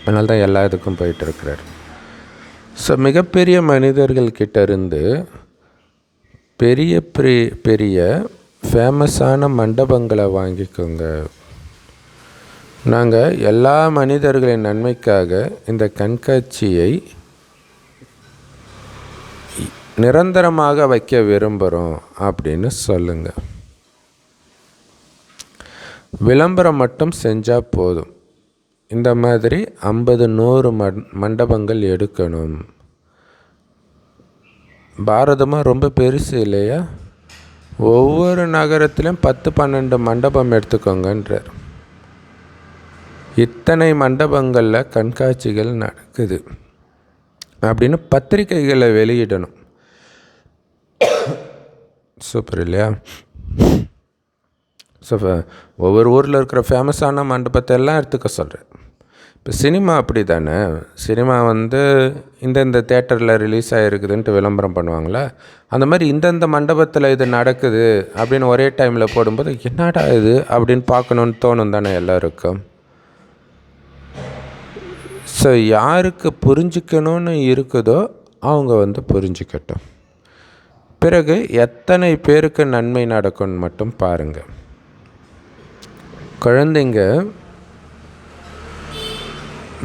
அதனால தான் எல்லா இதுக்கும் போயிட்டுருக்கிறார். ஸோ மிகப்பெரிய மனிதர்கள்கிட்ட இருந்து பெரிய பெரிய ஃபேமஸான மண்டபங்களை வாங்கிக்கோங்க. நாங்கள் எல்லா மனிதர்களின் நன்மைக்காக இந்த கண்காட்சியை நிரந்தரமாக வைக்க விரும்புகிறோம் அப்படின்னு சொல்லுங்கள். விளம்பரம் மட்டும் செஞ்சால் போதும். இந்த மாதிரி 50-100 மண்டபங்கள் எடுக்கணும். பாரதமாக ரொம்ப பெருசு இல்லையா? ஒவ்வொரு நகரத்திலும் 10-12 மண்டபம் எடுத்துக்கோங்கன்றார். இத்தனை மண்டபங்களில் கண்காட்சிகள் நடக்குது அப்படின்னு பத்திரிகைகளை வெளியிடணும். சூப்பர் இல்லையா? ஸோ ஒவ்வொரு ஊரில் இருக்கிற ஃபேமஸான மண்டபத்தை எல்லாம் எடுத்துக்க சொல்கிறேன். இப்போ சினிமா அப்படி தானே. சினிமா இந்தந்த தேட்டரில் ரிலீஸ் ஆகிருக்குதுன்ட்டு விளம்பரம் பண்ணுவாங்களே, அந்த மாதிரி இந்தந்த மண்டபத்தில் இது நடக்குது அப்படின்னு ஒரே டைமில் போடும்போது என்னடா இது அப்படின்னு பார்க்கணுன்னு தோணும் தானே எல்லாருக்கும். ஸோ யாருக்கு புரிஞ்சிக்கணும்னு இருக்குதோ அவங்க புரிஞ்சிக்கட்டும். பிறகு எத்தனை பேருக்கு நன்மை நடக்கும்னு மட்டும் பாருங்கள். குழந்தைங்க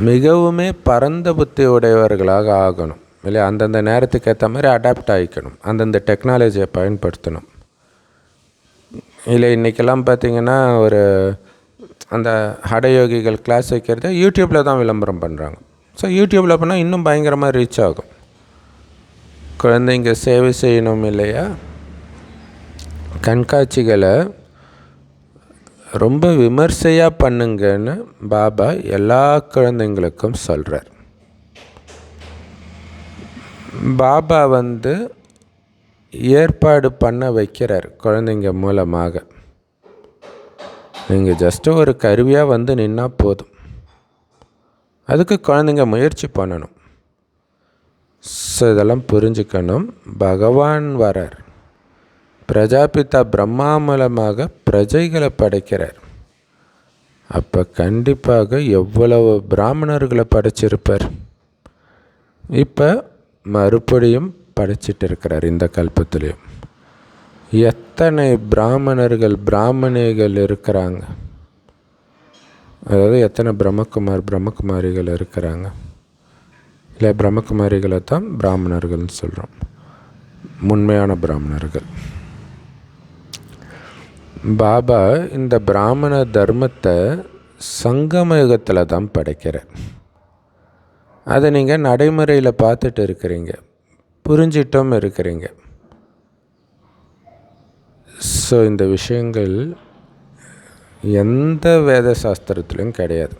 மிகவுமே பரந்த புத்தி உடையவர்களாக ஆகணும் இல்லையா? அந்தந்த நேரத்துக்கு ஏற்ற மாதிரி அடாப்ட் ஆகிக்கணும், அந்தந்த டெக்னாலஜியை பயன்படுத்தணும். இல்லை இன்றைக்கெல்லாம் பார்த்திங்கன்னா அந்த ஹடயோகிகள் கிளாஸ் வைக்கிறத யூடியூப்பில் தான் விளம்பரம் பண்ணுறாங்க. ஸோ யூடியூப்பில் பண்ணால் இன்னும் பயங்கரமாக ரீச் ஆகும். குழந்தைங்க சேவை செய்யணும் இல்லையா? கண்காட்சிகளை ரொம்ப விமர்சையாக பண்ணுங்கன்னு பாபா எல்லா குழந்தைங்களுக்கும் சொல்கிறார். பாபா ஏற்பாடு பண்ண வைக்கிறார் குழந்தைங்க மூலமாக. நீங்கள் ஜஸ்ட்டு ஒரு கருவியாக நின்னால் போதும். அதுக்கு குழந்தைங்க முயற்சி பண்ணணும். ஸோ இதெல்லாம் புரிஞ்சுக்கணும். பகவான் வரார், பிரஜாபிதா பிரம்மா மூலமாக பிரஜைகளை படைக்கிறார். அப்போ கண்டிப்பாக எவ்வளவு பிராமணர்களை படைச்சிருப்பார். இப்போ மறுபடியும் படைச்சிட்டு இருக்கிறார். இந்த கல்பத்திலையும் எத்தனை பிராமணர்கள் பிராமணிகள் இருக்கிறாங்க, அதாவது எத்தனை பிரம்மகுமாரிகள் இருக்கிறாங்க. இல்லை பிரம்மகுமாரிகளை தான் பிராமணர்கள்னு சொல்கிறோம், உண்மையான பிராமணர்கள். பாபா இந்த பிராமண தர்மத்தை சங்கம யுகத்தில் தான் படைக்கிறார். அதை நீங்கள் நடைமுறையில் பார்த்துட்டு இருக்கிறீங்க, புரிஞ்சிட்டும் இருக்கிறீங்க. ஸோ இந்த விஷயங்கள் எந்த வேத சாஸ்திரத்திலும் கிடையாது.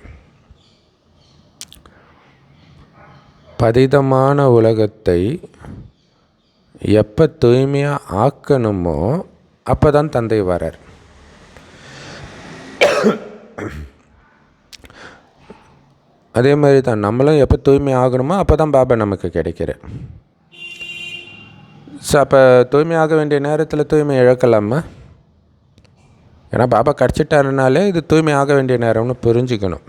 பதிதமான உலகத்தை எப்போ தூய்மையாக ஆக்கணுமோ அப்போ தான் தந்தை வரார். அதே மாதிரி தான் நம்மளும் எப்போ தூய்மை ஆகணுமோ அப்போ தான் பாபா நமக்கு கிடைக்கிறார். ஸோ அப்போ தூய்மை ஆக வேண்டிய நேரத்தில் தூய்மை இழக்கலாமா? ஏன்னா பாபா கிடச்சிட்டாருனாலே இது தூய்மை ஆக வேண்டிய நேரம்னு புரிஞ்சுக்கணும்.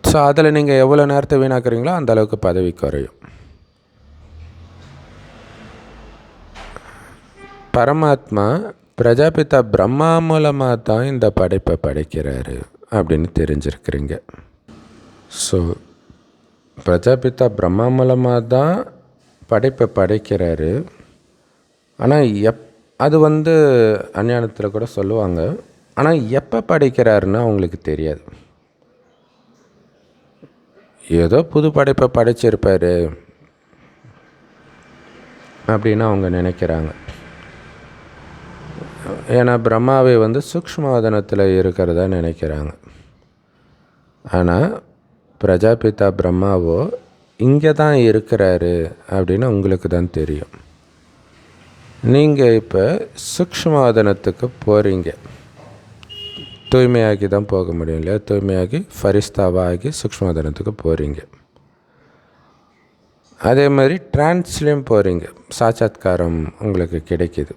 ஸோ அதில் நீங்கள் எவ்வளோ நேரத்தை வீணாக்குறீங்களோ அந்த அளவுக்கு பதவி குறையும். பரமாத்மா பிரஜாபிதா பிரம்மா மூலமாக தான் இந்த படைப்பை படைக்கிறாரு அப்படின்னு தெரிஞ்சிருக்கிறீங்க. ஸோ பிரஜாபிதா பிரம்மா மூலமாக தான் படைப்பை படைக்கிறாரு. ஆனால் அது அஞ்ஞானத்தில் கூட சொல்லுவாங்க. ஆனால் எப்போ படைக்கிறாருன்னு அவங்களுக்கு தெரியாது. ஏதோ புது படைப்பை படைச்சிருப்பார் அப்படின்னு அவங்க நினைக்கிறாங்க. ஏன்னா பிரம்மாவை சூக்ஷ்மவதனத்தில் இருக்கிறதா நினைக்கிறாங்க. ஆனால் பிரஜாபிதா பிரம்மாவோ இங்கே தான் இருக்கிறாரு அப்படின்னு உங்களுக்கு தான் தெரியும். நீங்கள் இப்போ சூக்ஷ்மவதனத்துக்கு போகிறீங்க, தூய்மையாகி தான் போக முடியும் இல்லையா? தூய்மையாகி ஃபரிஸ்தாவாகி சூக்ஷ்மவதனத்துக்கு போகிறீங்க. அதே மாதிரி டிரான்ஸ்லேயும் போகிறீங்க, சாட்சாத்காரம் உங்களுக்கு கிடைக்கிது.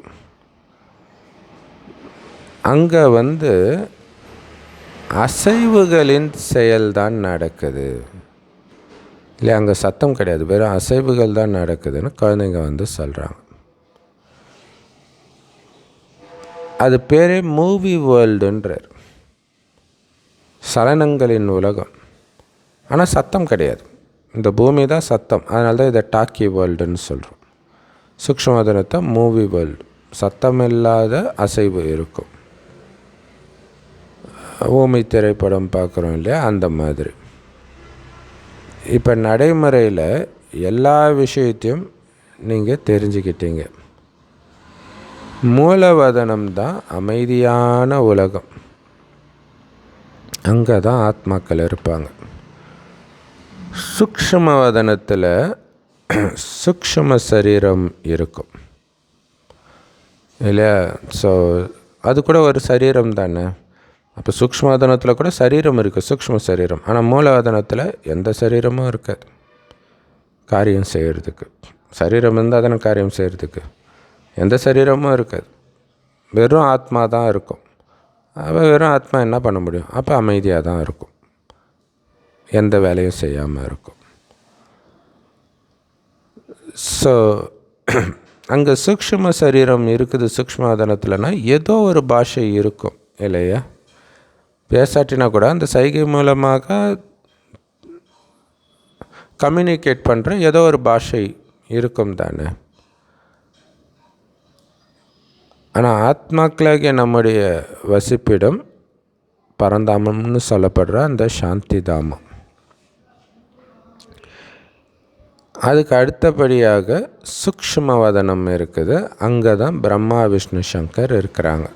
அங்கே அசைவுகளின் செயல்தான் நடக்குது இல்லை, அங்கே சத்தம் கிடையாது, வெறும் அசைவுகள் தான் நடக்குதுன்னு குழந்தைங்க சொல்கிறாங்க. அது பேரே மூவி வேர்ல்டுன்றார், சலனங்களின் உலகம். ஆனால் சத்தம் கிடையாது. இந்த பூமி தான் சத்தம். அதனால தான் இதை டாக்கி வேர்ல்டுன்னு சொல்கிறோம். சூக்ஷ்மவதனத்தை மூவி வேர்ல்டு, சத்தம் இல்லாத அசைவு இருக்கும். பூமி திரைப்படம் பார்க்குறோம் இல்லையா, அந்த மாதிரி. இப்போ நடைமுறையில் எல்லா விஷயத்தையும் நீங்கள் தெரிஞ்சுக்கிட்டீங்க. மூலவதனம் தான் அமைதியான உலகம். அங்கே தான் ஆத்மாக்கள் இருப்பாங்க. சூக்ஷ்மவதனத்தில் சூக்ஷ்ம சரீரம் இருக்கும் இல்லையா? ஸோ அது கூட ஒரு சரீரம் தானே. அப்போ சூக்ஷ்மவதனத்தில் கூட சரீரம் இருக்குது, சூக்ஷ்ம சரீரம். ஆனால் மூலவதனத்தில் எந்த சரீரமும் இருக்காது காரியம் செய்கிறதுக்கு. சரீரம் இருந்தால் தானே காரியம் செய்கிறதுக்கு. எந்த சரீரமும் இருக்காது, வெறும் ஆத்மா தான் இருக்கும். அப்போ வெறும் ஆத்மா என்ன பண்ண முடியும்? அப்போ அமைதியாக தான் இருக்கும், எந்த வேலையும் செய்யாமல் இருக்கும். ஸோ அங்கே சூக்ஷ்ம சரீரம் இருக்குது சூக்ஷ்மவதனத்தில்னா ஏதோ ஒரு பாஷை இருக்கும் இல்லையா? பேசாட்டினா கூட அந்த சைகை மூலமாக கம்யூனிகேட் பண்ணுற ஏதோ ஒரு பாஷை இருக்கும் தானே. ஆனால் ஆத்மாக்களாகிய நம்முடைய வசிப்பிடம் பரந்தாமம்னு சொல்லப்படுற அந்த சாந்தி தாமம். அதுக்கு அடுத்தபடியாக சூக்ஷ்மவதனம் இருக்குது. அங்கே தான் பிரம்மா விஷ்ணு சங்கர் இருக்கிறாங்க.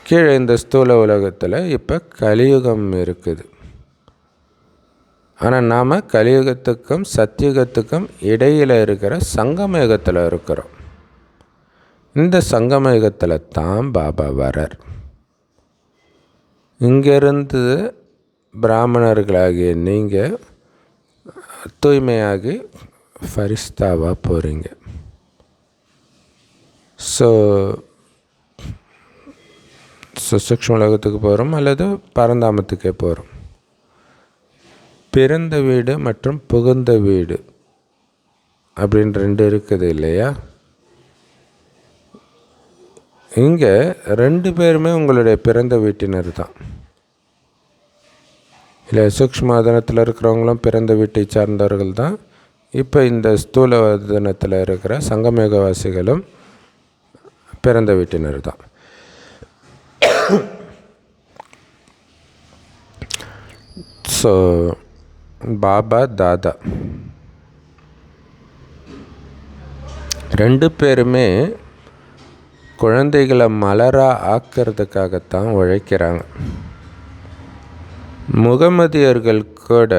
கீழே இந்த ஸ்தூல உலகத்தில் இப்போ கலியுகம் இருக்குது. ஆனால் நாம் கலியுகத்துக்கும் சத்தியுகத்துக்கும் இடையில் இருக்கிற சங்கமயுகத்தில் இருக்கிறோம். இந்த சங்கமயுகத்தில் தான் பாபா வரார். இங்கேருந்து பிராமணர்களாகிய நீங்கள் தூய்மையாகி ஃபரிஸ்தாவாக போகிறீங்க. ஸோ சூக்ஷ்ம உலகத்துக்கு போகிறோம் அல்லது பரந்தாமத்துக்கே போகிறோம். பிறந்த வீடு மற்றும் புகுந்த வீடு அப்படின்னு ரெண்டு இருக்குது இல்லையா? இங்கே ரெண்டு பேருமே உங்களுடைய பிறந்த வீட்டினர் தான் இல்லை. சூக்ஷ்மவதனத்தில் இருக்கிறவங்களும் பிறந்த வீட்டை சார்ந்தவர்கள் தான். இப்போ இந்த ஸ்தூல வதனத்தில் இருக்கிற சங்கமயுகவாசிகளும் பிறந்த வீட்டினர் தான். ஸோ பாபா தாதா ரெண்டு பேருமே குழந்தைகளை மலராக ஆக்கிறதுக்காகத்தான் உழைக்கிறாங்க. முகமதியர்கள் கூட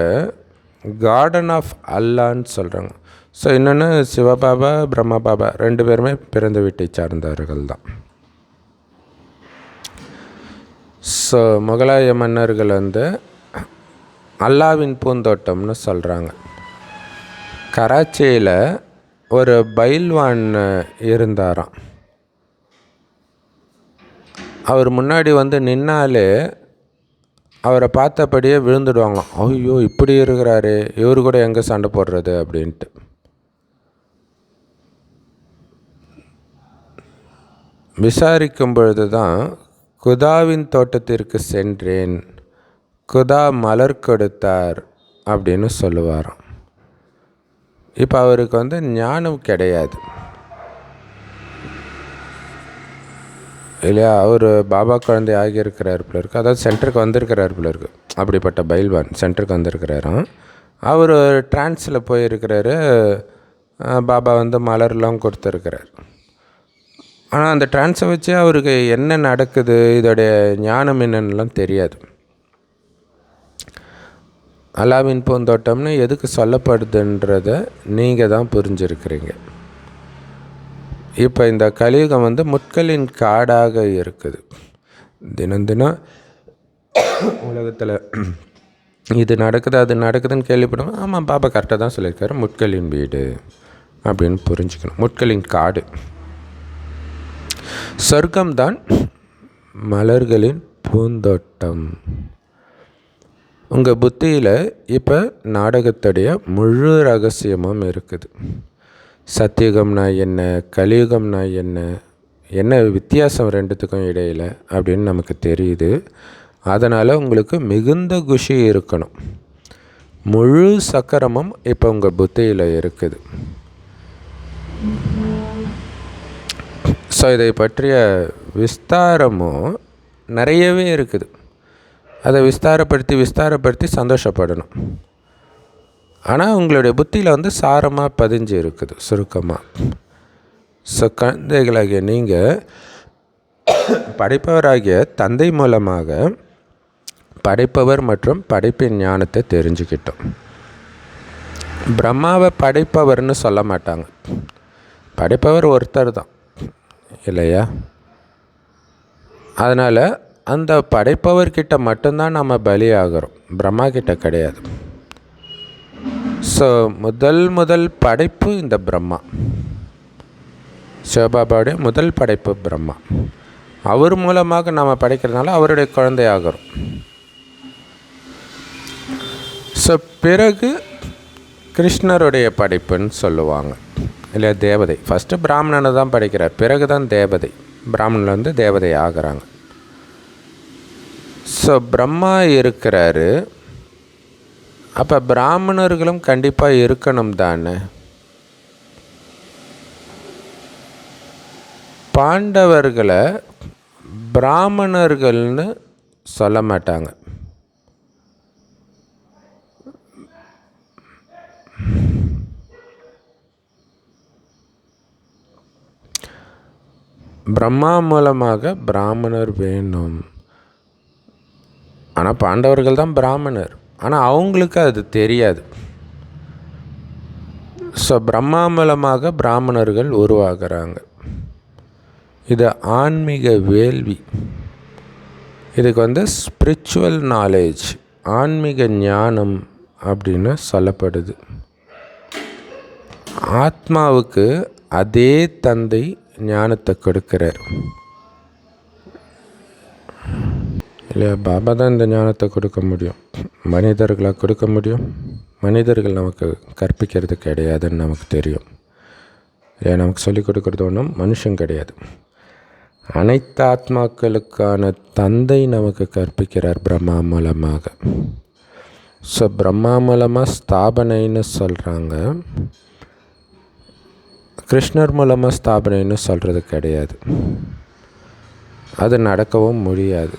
கார்டன் ஆஃப் அல்லான்னு சொல்கிறாங்க. ஸோ இன்னொன்று சிவபாபா பிரம்மா பாபா ரெண்டு பேருமே பிறந்த வீட்டை சார்ந்தவர்கள் தான். ஸோ முகலாய மன்னர்கள் அல்லாவின் பூந்தோட்டம்னு சொல்கிறாங்க. கராச்சியில் ஒரு பைல்வான் இருந்தாராம். அவர் முன்னாடி நின்னாலே அவரை பார்த்தபடியே விழுந்துடுவாங்களாம். ஐயோ இப்படி இருக்கிறாரு, இவர் கூட எங்கே சண்டை போடுறது அப்படின்ட்டு. விசாரிக்கும் பொழுது தான் குதாவின் தோட்டத்திற்கு சென்றேன், குதா மலர் கொடுத்தார் அப்படின்னு சொல்லுவாராம். இப்போ அவருக்கு ஞானம் கிடையாது இல்லையா? அவர் பாபா குழந்தை ஆகியிருக்கிறார் போல இருக்கு. அதாவது சென்டருக்கு வந்திருக்கிறார் போல இருக்கு. அப்படிப்பட்ட பைல்வான் சென்டருக்கு வந்திருக்கிறாராம். அவர் டிரான்ஸில் போயிருக்கிறாரு. பாபா மலர்லாம் கொடுத்துருக்கிறார். ஆனால் அந்த டிரான்ஸை வச்சு அவருக்கு என்ன நடக்குது, இதோடைய ஞானம் என்னென்னலாம் தெரியாது. அல்லாவின் பூந்தோட்டம்னு எதுக்கு சொல்லப்படுதுன்றதை நீங்கள் தான் புரிஞ்சிருக்கிறீங்க. இப்போ இந்த கலியுகம் முட்களின் காடாக இருக்குது. தினம் தினம் உலகத்தில் இது நடக்குது அது நடக்குதுன்னு கேள்விப்படுவோம். ஆமாம், பாபா கரெக்டாக தான் சொல்லியிருக்காரு, முட்களின் வீடு அப்படின்னு புரிஞ்சுக்கணும். முட்களின் காடு. சொர்க்கம்தான் மலர்களின் பூந்தோட்டம். உங்கள் புத்தியில் இப்போ நாடகத்துடைய முழு ரகசியமும் இருக்குது. சத்தியுகம்னா என்ன, கலியுகம்னா என்ன, என்ன வித்தியாசம் ரெண்டுத்துக்கும் இடையில் அப்படின்னு நமக்கு தெரியுது. அதனால் உங்களுக்கு மிகுந்த குஷி இருக்கணும். முழு சக்கரமும் இப்போ உங்கள் புத்தியில் இருக்குது. ஸோ இதை பற்றிய விஸ்தாரமும் நிறையவே இருக்குது. அதை விஸ்தாரப்படுத்தி சந்தோஷப்படணும். ஆனால் உங்களுடைய புத்தியில் சாரமாக பதிஞ்சு இருக்குது சுருக்கமாக. ஸோ குழந்தைகளாகிய நீங்கள் படைப்பவராகிய தந்தை மூலமாக படைப்பவர் மற்றும் படைப்பின் ஞானத்தை தெரிஞ்சுக்கிட்டோம். பிரம்மாவை படைப்பவர்னு சொல்ல மாட்டாங்க. படைப்பவர் ஒருத்தர் தான் இல்லையா? அதனால் அந்த படைப்பவர்கிட்ட மட்டும்தான் நம்ம பலியாகிறோம், பிரம்மா கிட்ட கிடையாது. ஸோ முதல் படைப்பு இந்த பிரம்மா. சிவபாபாவுடைய முதல் படைப்பு பிரம்மா. அவர் மூலமாக நாம் படைக்கிறதுனால அவருடைய குழந்தையாகிறோம். ஸோ பிறகு கிருஷ்ணருடைய படைப்புன்னு சொல்லுவாங்க இல்லையா? தேவதை ஃபஸ்ட்டு பிராமணனை தான் படைக்கிறார், பிறகு தான் தேவதை. பிராமணன் தேவதை ஆகிறாங்க. ஸோ பிரம்மா இருக்கிறாரு. அப்போ பிராமணர்களும் கண்டிப்பாக இருக்கணும் தானே? பாண்டவர்களை பிராமணர்கள்னு சொல்ல மாட்டாங்க. பிரம்மா மூலமாக பிராமணர் வேணும். ஆனால் பாண்டவர்கள் தான் பிராமணர், ஆனால் அவங்களுக்கு அது தெரியாது. ஸோ பிரம்மா மூலமாக பிராமணர்கள் உருவாகிறாங்க. இது ஆன்மீக வேள்வி. இதுக்கு ஸ்பிரிச்சுவல் நாலேஜ், ஆன்மீக ஞானம் அப்படின்னு சொல்லப்படுது. ஆத்மாவுக்கு அதே தந்தை ஞானத்தை கொடுக்கிறார் இல்லையா? பாபா தான் இந்த ஞானத்தை கொடுக்க முடியும், மனிதர்களாக கொடுக்க முடியும். மனிதர்கள் நமக்கு கற்பிக்கிறது கிடையாதுன்னு நமக்கு தெரியும். ஏன் நமக்கு சொல்லிக் கொடுக்குறது ஒன்றும் மனுஷன் கிடையாது. அனைத்து ஆத்மாக்களுக்கான தந்தை நமக்கு கற்பிக்கிறார் பிரம்மா மூலமாக. ஸோ பிரம்மா மூலமாக ஸ்தாபனைன்னு சொல்கிறாங்க, கிருஷ்ணர் மூலமாக ஸ்தாபனைன்னு சொல்கிறது கிடையாது. அது நடக்கவும் முடியாது.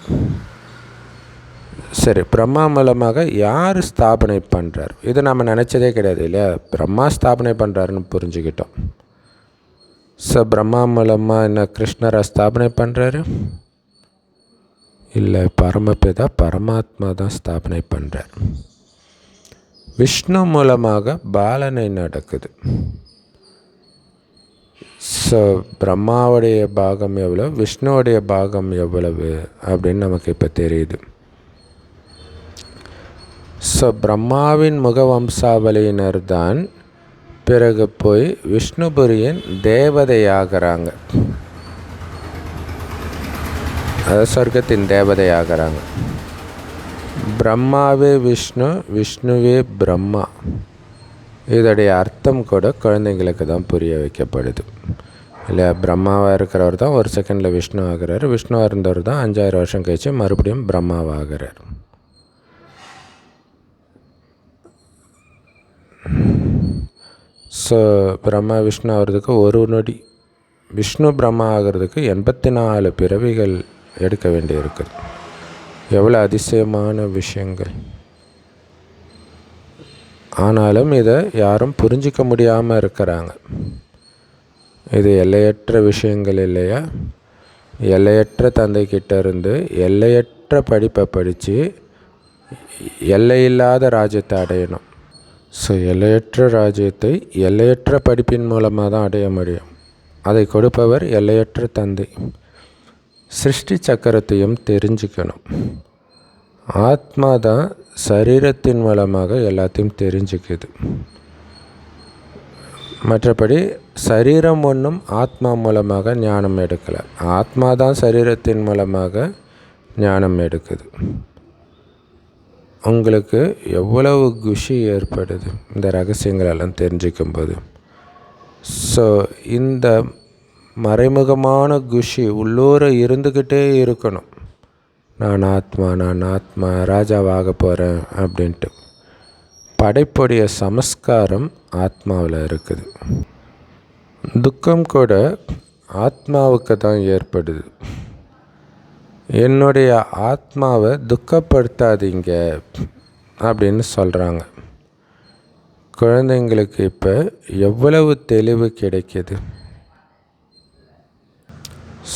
சரி, பிரம்மா மூலமாக யார் ஸ்தாபனை பண்ணுறார்? இது நம்ம நினச்சதே கிடையாது இல்லையா? பிரம்மா ஸ்தாபனை பண்ணுறாருன்னு புரிஞ்சுக்கிட்டோம். ஸோ பிரம்மா மூலமாக என்ன கிருஷ்ணரை ஸ்தாபனை பண்ணுறாரு? இல்லை, பரமபிதா பரமாத்மா தான் ஸ்தாபனை பண்ணுறார். விஷ்ணு மூலமாக பாலனை நடக்குது. ஸோ பிரம்மாவுடைய பாகம் எவ்வளோ, விஷ்ணுவுடைய பாகம் எவ்வளவு அப்படின்னு நமக்கு இப்போ தெரியுது. ஸோ பிரம்மாவின் முகவம்சாவளியினர் தான் பிறகு போய் விஷ்ணுபுரியின் தேவதையாகிறாங்க, அதாவது சொர்க்கத்தின் தேவதையாகிறாங்க. பிரம்மாவே விஷ்ணு, விஷ்ணுவே பிரம்மா. இதோடைய அர்த்தம் கூட குழந்தைங்களுக்கு தான் புரிய வைக்கப்படுது இல்லையா? பிரம்மாவாக இருக்கிறவர் தான் ஒரு செகண்டில் விஷ்ணு ஆகிறார், விஷ்ணுவாக இருந்தவர் தான் 5000 வருஷம் கழிச்சு மறுபடியும் பிரம்மாவாகிறார். ஸோ பிரம்மா விஷ்ணு ஆகிறதுக்கு ஒரு நொடி, விஷ்ணு பிரம்மா ஆகிறதுக்கு 84 பிறவிகள் எடுக்க வேண்டி இருக்குது. எவ்வளோ அதிசயமான விஷயங்கள்! ஆனாலும் இதை யாரும் புரிஞ்சிக்க முடியாமல் இருக்கிறாங்க. இது எல்லையற்ற விஷயங்கள் இல்லையா? எல்லையற்ற தந்தைக்கிட்ட இருந்து எல்லையற்ற படிப்பை படித்து எல்லையில்லாத ராஜ்யத்தை அடையணும். ஸோ எல்லையற்ற ராஜ்யத்தை எல்லையற்ற படிப்பின் மூலமாக தான் அடைய முடியும். அதை கொடுப்பவர் எல்லையற்ற தந்தை. சிருஷ்டி சக்கரத்தையும் தெரிஞ்சுக்கணும். ஆத்மா தான் சரீரத்தின் மூலமாக எல்லாத்தையும் தெரிஞ்சுக்குது. மற்றபடி சரீரம் ஒன்றும் ஆத்மா மூலமாக ஞானம் எடுக்கலை. ஆத்மா தான் சரீரத்தின் மூலமாக ஞானம் எடுக்குது. உங்களுக்கு எவ்வளவு குஷி ஏற்படுது இந்த ரகசியங்களெல்லாம் தெரிஞ்சிக்கும்போது. ஸோ இந்த மறைமுகமான குஷி உள்ளூர இருந்துக்கிட்டே இருக்கணும். நான் ஆத்மா ராஜாவாக போகிறேன் அப்படின்ட்டு. படைப்புடைய சமஸ்காரம் ஆத்மாவில் இருக்குது. துக்கம் கூட ஆத்மாவுக்கு தான் ஏற்படுது. என்னுடைய ஆத்மாவை துக்கப்படுத்தாதீங்க அப்படின்னு சொல்கிறாங்க. குழந்தைங்களுக்கு இப்போ எவ்வளவு தெளிவு கிடைக்கிது.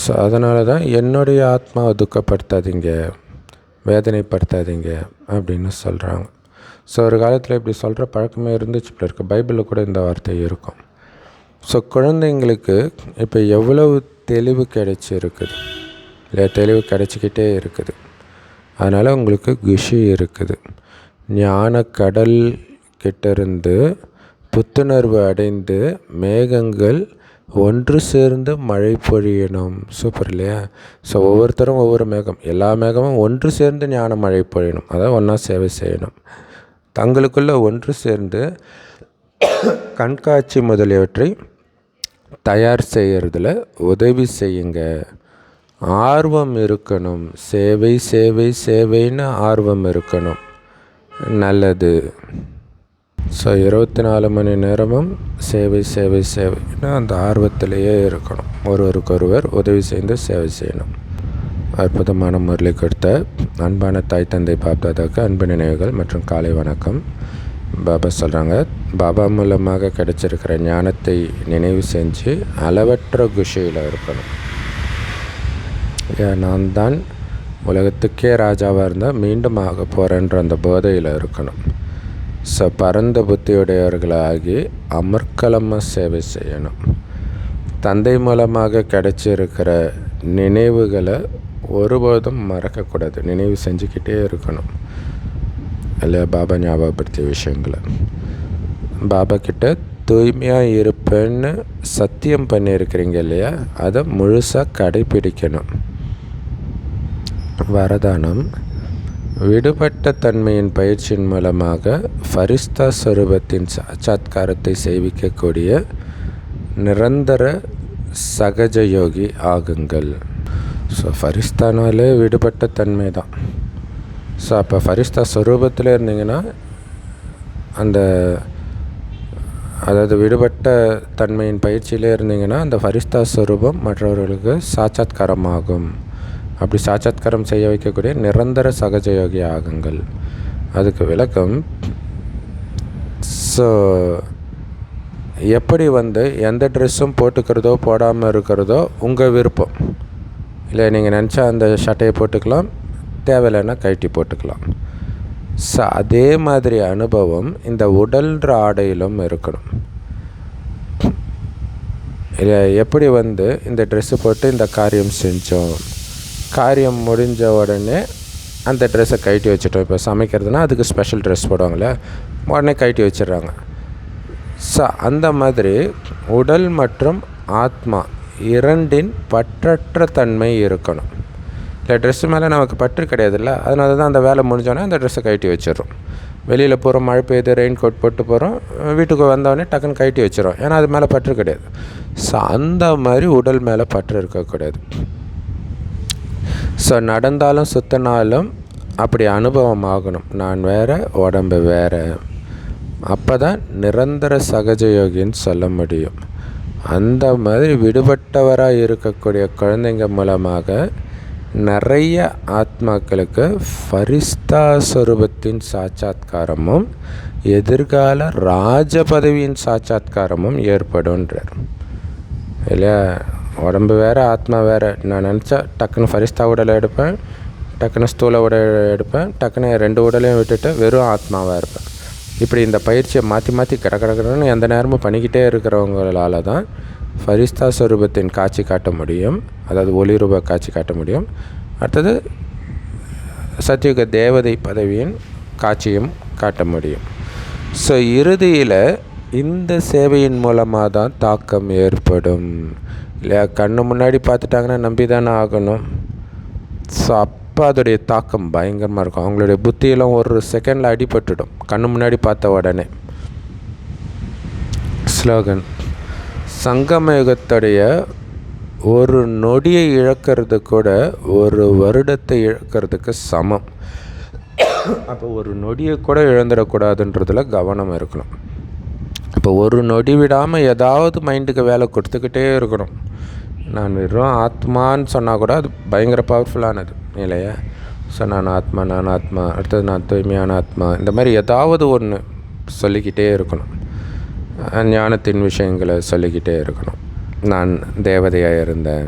ஸோ அதனால தான் என்னுடைய ஆத்மாவை துக்கப்படுத்தாதீங்க, வேதனைப்படுத்தாதீங்க அப்படின்னு சொல்கிறாங்க. ஸோ ஒரு காலத்தில் இப்படி சொல்கிற பழக்கமே இருந்துச்சு இப்படி இருக்குது. பைபிளில் கூட இந்த வார்த்தை இருக்கும். ஸோ குழந்தைங்களுக்கு இப்போ எவ்வளவு தெளிவு கிடைச்சிருக்குது இல்லையா? தெளிவு கிடைச்சிக்கிட்டே இருக்குது. அதனால் உங்களுக்கு குஷி இருக்குது. ஞான கடல் கிட்டேருந்து புத்துணர்வு அடைந்து மேகங்கள் ஒன்று சேர்ந்து மழை பொழியணும். சூப்பர் இல்லையா? ஸோ ஒவ்வொருத்தரும் ஒவ்வொரு மேகம், எல்லா மேகமும் ஒன்று சேர்ந்து ஞான மழை பொழியணும். அதாவது ஒன்றா சேவை செய்யணும். தங்களுக்குள்ளே ஒன்று சேர்ந்து கண்காட்சி முதலியவற்றை தயார் செய்கிறதுல உதவி செய்யுங்க. ஆர்வம் இருக்கணும். சேவை சேவை சேவைன்னு ஆர்வம் இருக்கணும். நல்லது. ஸோ 24 மணி நேரமும் சேவை சேவை சேவைன்னு அந்த ஆர்வத்திலேயே இருக்கணும். ஒருவருக்கொருவர் உதவி செய்து சேவை செய்யணும். அற்புதமான முரளி கொடுத்த அன்பான தாய் தந்தை பாப்தாதாக்கு அன்பு நினைவுகள் மற்றும் காலை வணக்கம். பாபா சொல்கிறாங்க, பாபா மூலமாக கிடைச்சிருக்கிற ஞானத்தை நினைவு செஞ்சு அளவற்ற குஷியில் இருக்கணும். நான் தான் உலகத்துக்கே ராஜாவாக இருந்தால் மீண்டும் ஆக போகிறேன்ற அந்த போதையில் இருக்கணும். ஸோ பரந்த புத்தியுடையவர்களாகி அமர்க்கலமாக சேவை செய்யணும். தந்தை மூலமாக கிடைச்சிருக்கிற நினைவுகளை ஒருபோதும் மறக்கக்கூடாது. நினைவு செஞ்சுக்கிட்டே இருக்கணும் இல்லையா? பாபா ஞாபகப்படுத்திய விஷயங்களை பாபா கிட்ட தூய்மையாக இருப்பேன்னு சத்தியம் பண்ணியிருக்கிறீங்க இல்லையா? அதை முழுசாக கடைப்பிடிக்கணும். வரதானம், விடுபட்ட தன்மையின் பயிற்சியின் மூலமாக ஃபரிஸ்தா ஸ்வரூபத்தின் சாட்சாத்காரத்தை செய்விக்கக்கூடிய நிரந்தர சகஜ யோகி ஆகுங்கள். ஸோ ஃபரிஸ்தானாலே விடுபட்ட தன்மை தான். ஸோ அப்போ ஃபரிஸ்தா ஸ்வரூபத்தில் இருந்தீங்கன்னா அதாவது விடுபட்ட தன்மையின் பயிற்சியிலே இருந்தீங்கன்னா அந்த ஃபரிஸ்தா ஸ்வரூபம் மற்றவர்களுக்கு சாட்சாத்காரமாகும். அப்படி சாட்சாத்காரம் செய்ய வைக்கக்கூடிய நிரந்தர சகஜ யோகி ஆகுங்கள். அதுக்கு விளக்கம், ஸோ எப்படி எந்த ட்ரெஸ்ஸும் போட்டுக்கிறதோ போடாமல் இருக்கிறதோ உங்கள் விருப்பம் இல்லை. நீங்கள் நினச்சா அந்த ஷர்ட்டையை போட்டுக்கலாம், தேவையில்லைன்னா கழட்டி போட்டுக்கலாம். ஸோ அதே மாதிரி அனுபவம் இந்த உடல்ன்ற ஆடையிலும் இருக்கணும் இல்லை. எப்படி இந்த ட்ரெஸ்ஸு போட்டு இந்த காரியம் செஞ்சோம், காரியம் முடிஞ்ச உடனே அந்த ட்ரெஸ்ஸை கழட்டி வச்சுட்டோம். இப்போ சமைக்கிறதுனா அதுக்கு ஸ்பெஷல் ட்ரெஸ் போடுவாங்களே, உடனே கழட்டி வச்சிடுறாங்க. ஸோ அந்த மாதிரி உடல் மற்றும் ஆத்மா இரண்டின் பற்றற்ற தன்மை இருக்கணும் இல்லை. ட்ரெஸ்ஸு மேலே நமக்கு பற்று கிடையாதுல்ல, அதனால தான் அந்த வேலை முடிஞ்சோடனே அந்த ட்ரெஸ்ஸை கழட்டி வச்சிடறோம். வெளியில் போகிறோம், மழை பெய்யுது, ரெயின் கோட் போட்டு போகிறோம், வீட்டுக்கு வந்தோடனே டக்குன்னு கழட்டி வச்சிடறோம். ஏன்னா அது மேலே பற்று கிடையாது. ஸோ அந்த மாதிரி உடல் மேலே பற்று இருக்கக்கூடாது. ஸோ நடந்தாலும் சுற்றினாலும் அப்படி அனுபவம் ஆகணும். நான் வேறு, உடம்பு வேறு. அப்போ தான் நிரந்தர சகஜ யோகின்னு சொல்ல முடியும். அந்த மாதிரி விடுபட்டவராக இருக்கக்கூடிய குழந்தைங்க மூலமாக நிறைய ஆத்மாக்களுக்கு ஃபரிஸ்தா ஸ்வரூபத்தின் சாட்சாத்காரமும் எதிர்கால ராஜ பதவியின் சாட்சாத்காரமும் ஏற்படும்ன்றார் இல்லையா? உடம்பு வேறு, ஆத்மா வேறு. நான் நினச்சா டக்குன்னு ஃபரிஸ்தா உடலை எடுப்பேன், டக்குன்னு ஸ்தூல உடலை எடுப்பேன், டக்குன்னு 2 உடலையும் விட்டுட்டு வெறும் ஆத்மாவாக இருப்பேன். இப்படி இந்த பயிற்சியை மாற்றி மாற்றி கடன்னு எந்த நேரமும் பண்ணிக்கிட்டே இருக்கிறவங்களால தான் ஃபரிஸ்தா ஸ்வரூபத்தின் காட்சி காட்ட முடியும், அதாவது ஒளிரூப காட்சி காட்ட முடியும். அடுத்தது சத்யுக தேவதை பதவியின் காட்சியும் காட்ட முடியும். ஸோ இறுதியில் இந்த சேவையின் மூலமாக தான் தாக்கம் ஏற்படும் இல்லையா? கண்ணு முன்னாடி பார்த்துட்டாங்கன்னா நம்பி தானே ஆகணும். ஸோ அப்போ அதோடைய தாக்கம் பயங்கரமாக இருக்கும். அவங்களுடைய புத்தியெல்லாம் ஒரு செகண்டில் அடிபட்டுடும் கண்ணு முன்னாடி பார்த்த உடனே. ஸ்லோகன், சங்கமயுகத்துடைய ஒரு நொடியை இழக்கிறது கூட ஒரு வருடத்தை இழக்கிறதுக்கு சமம். அப்போ ஒரு நொடியை கூட இழந்துடக்கூடாதுன்றதில் கவனம் இருக்கணும். இப்போ ஒரு நொடி விடாமல் ஏதாவது மைண்டுக்கு வேலை கொடுத்துக்கிட்டே இருக்கணும். நான் வெறும் ஆத்மான்னு சொன்னால் கூட அது பயங்கர பவர்ஃபுல்லானது இல்லையா? ஸோ நான் ஆத்மா, அடுத்தது நான் தூய்மையான ஆத்மா, இந்த மாதிரி ஏதாவது ஒன்று சொல்லிக்கிட்டே இருக்கணும். ஞானத்தின் விஷயங்களை சொல்லிக்கிட்டே இருக்கணும். நான் தேவதையாக இருந்தேன்,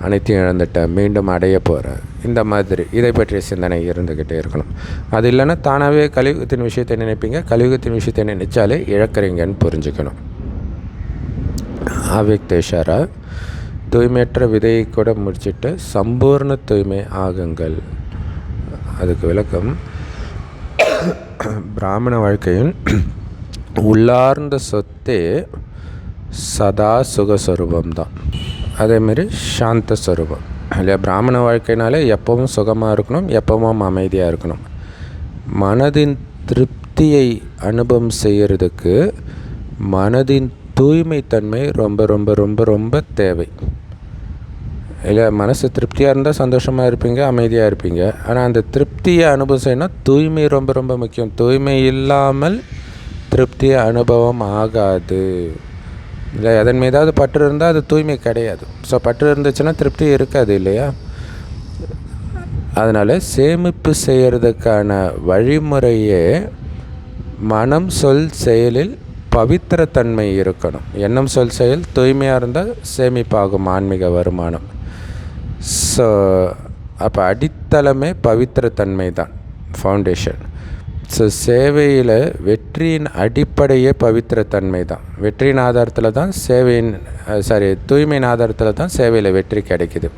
அனைத்தையும் இழந்துட்டேன், மீண்டும் அடைய போகிறேன், இந்த மாதிரி இதை பற்றிய சிந்தனை இருந்துக்கிட்டே இருக்கணும். அது இல்லைன்னா தானாகவே கலியுகத்தின் விஷயத்தை நினைப்பீங்க. கலியுகத்தின் விஷயத்தை நினைச்சாலே இழக்கிறீங்கன்னு புரிஞ்சுக்கணும். அவ்யக்த இஷாரா, தூய்மையற்ற விதையை கூட முடிச்சுட்டு சம்பூர்ண தூய்மை ஆகுங்கள். அதுக்கு விளக்கம், பிராமண வாழ்க்கையின் உள்ளார்ந்த சொத்தே சதா சுகஸ்வரூபம்தான். அதேமாரி சாந்த ஸ்வரூபம் இல்லையா? பிராமண வாழ்க்கைனாலே எப்பவும் சுகமாக இருக்கணும், எப்பவும் அமைதியாக இருக்கணும். மனதின் திருப்தியை அனுபவம் செய்கிறதுக்கு மனதின் தூய்மைத்தன்மை ரொம்ப ரொம்ப ரொம்ப ரொம்ப தேவை இல்லை? மனசு திருப்தியாக இருந்தால் சந்தோஷமாக இருப்பீங்க, அமைதியாக இருப்பீங்க. ஆனால் அந்த திருப்தியை அனுபவம் செய்யணும், தூய்மை ரொம்ப ரொம்ப முக்கியம். தூய்மை இல்லாமல் திருப்தியை அனுபவம் ஆகாது இல்லை? அதன் மீதாவது பற்று இருந்தால் அது தூய்மை கிடையாது. ஸோ பற்று இருந்துச்சுன்னா திருப்தி இருக்காது இல்லையா? அதனால் சேமிப்பு செய்கிறதுக்கான வழிமுறையே மனம் சொல் செயலில் பவித்திரத்தன்மை இருக்கணும். எண்ணம் சொல் செயல் தூய்மையாக இருந்தால் சேமிப்பாகும் ஆன்மீக வருமானம். ஸோ அப்போ அடித்தளமே பவித்திரத்தன்மை தான், ஃபவுண்டேஷன். ஸோ சேவையில் வெற்றியின் அடிப்படையே பவித்திரத்தன்மை தான். வெற்றியின் ஆதாரத்தில் தான் தூய்மையின் ஆதாரத்தில் தான் சேவையில் வெற்றி கிடைக்குது.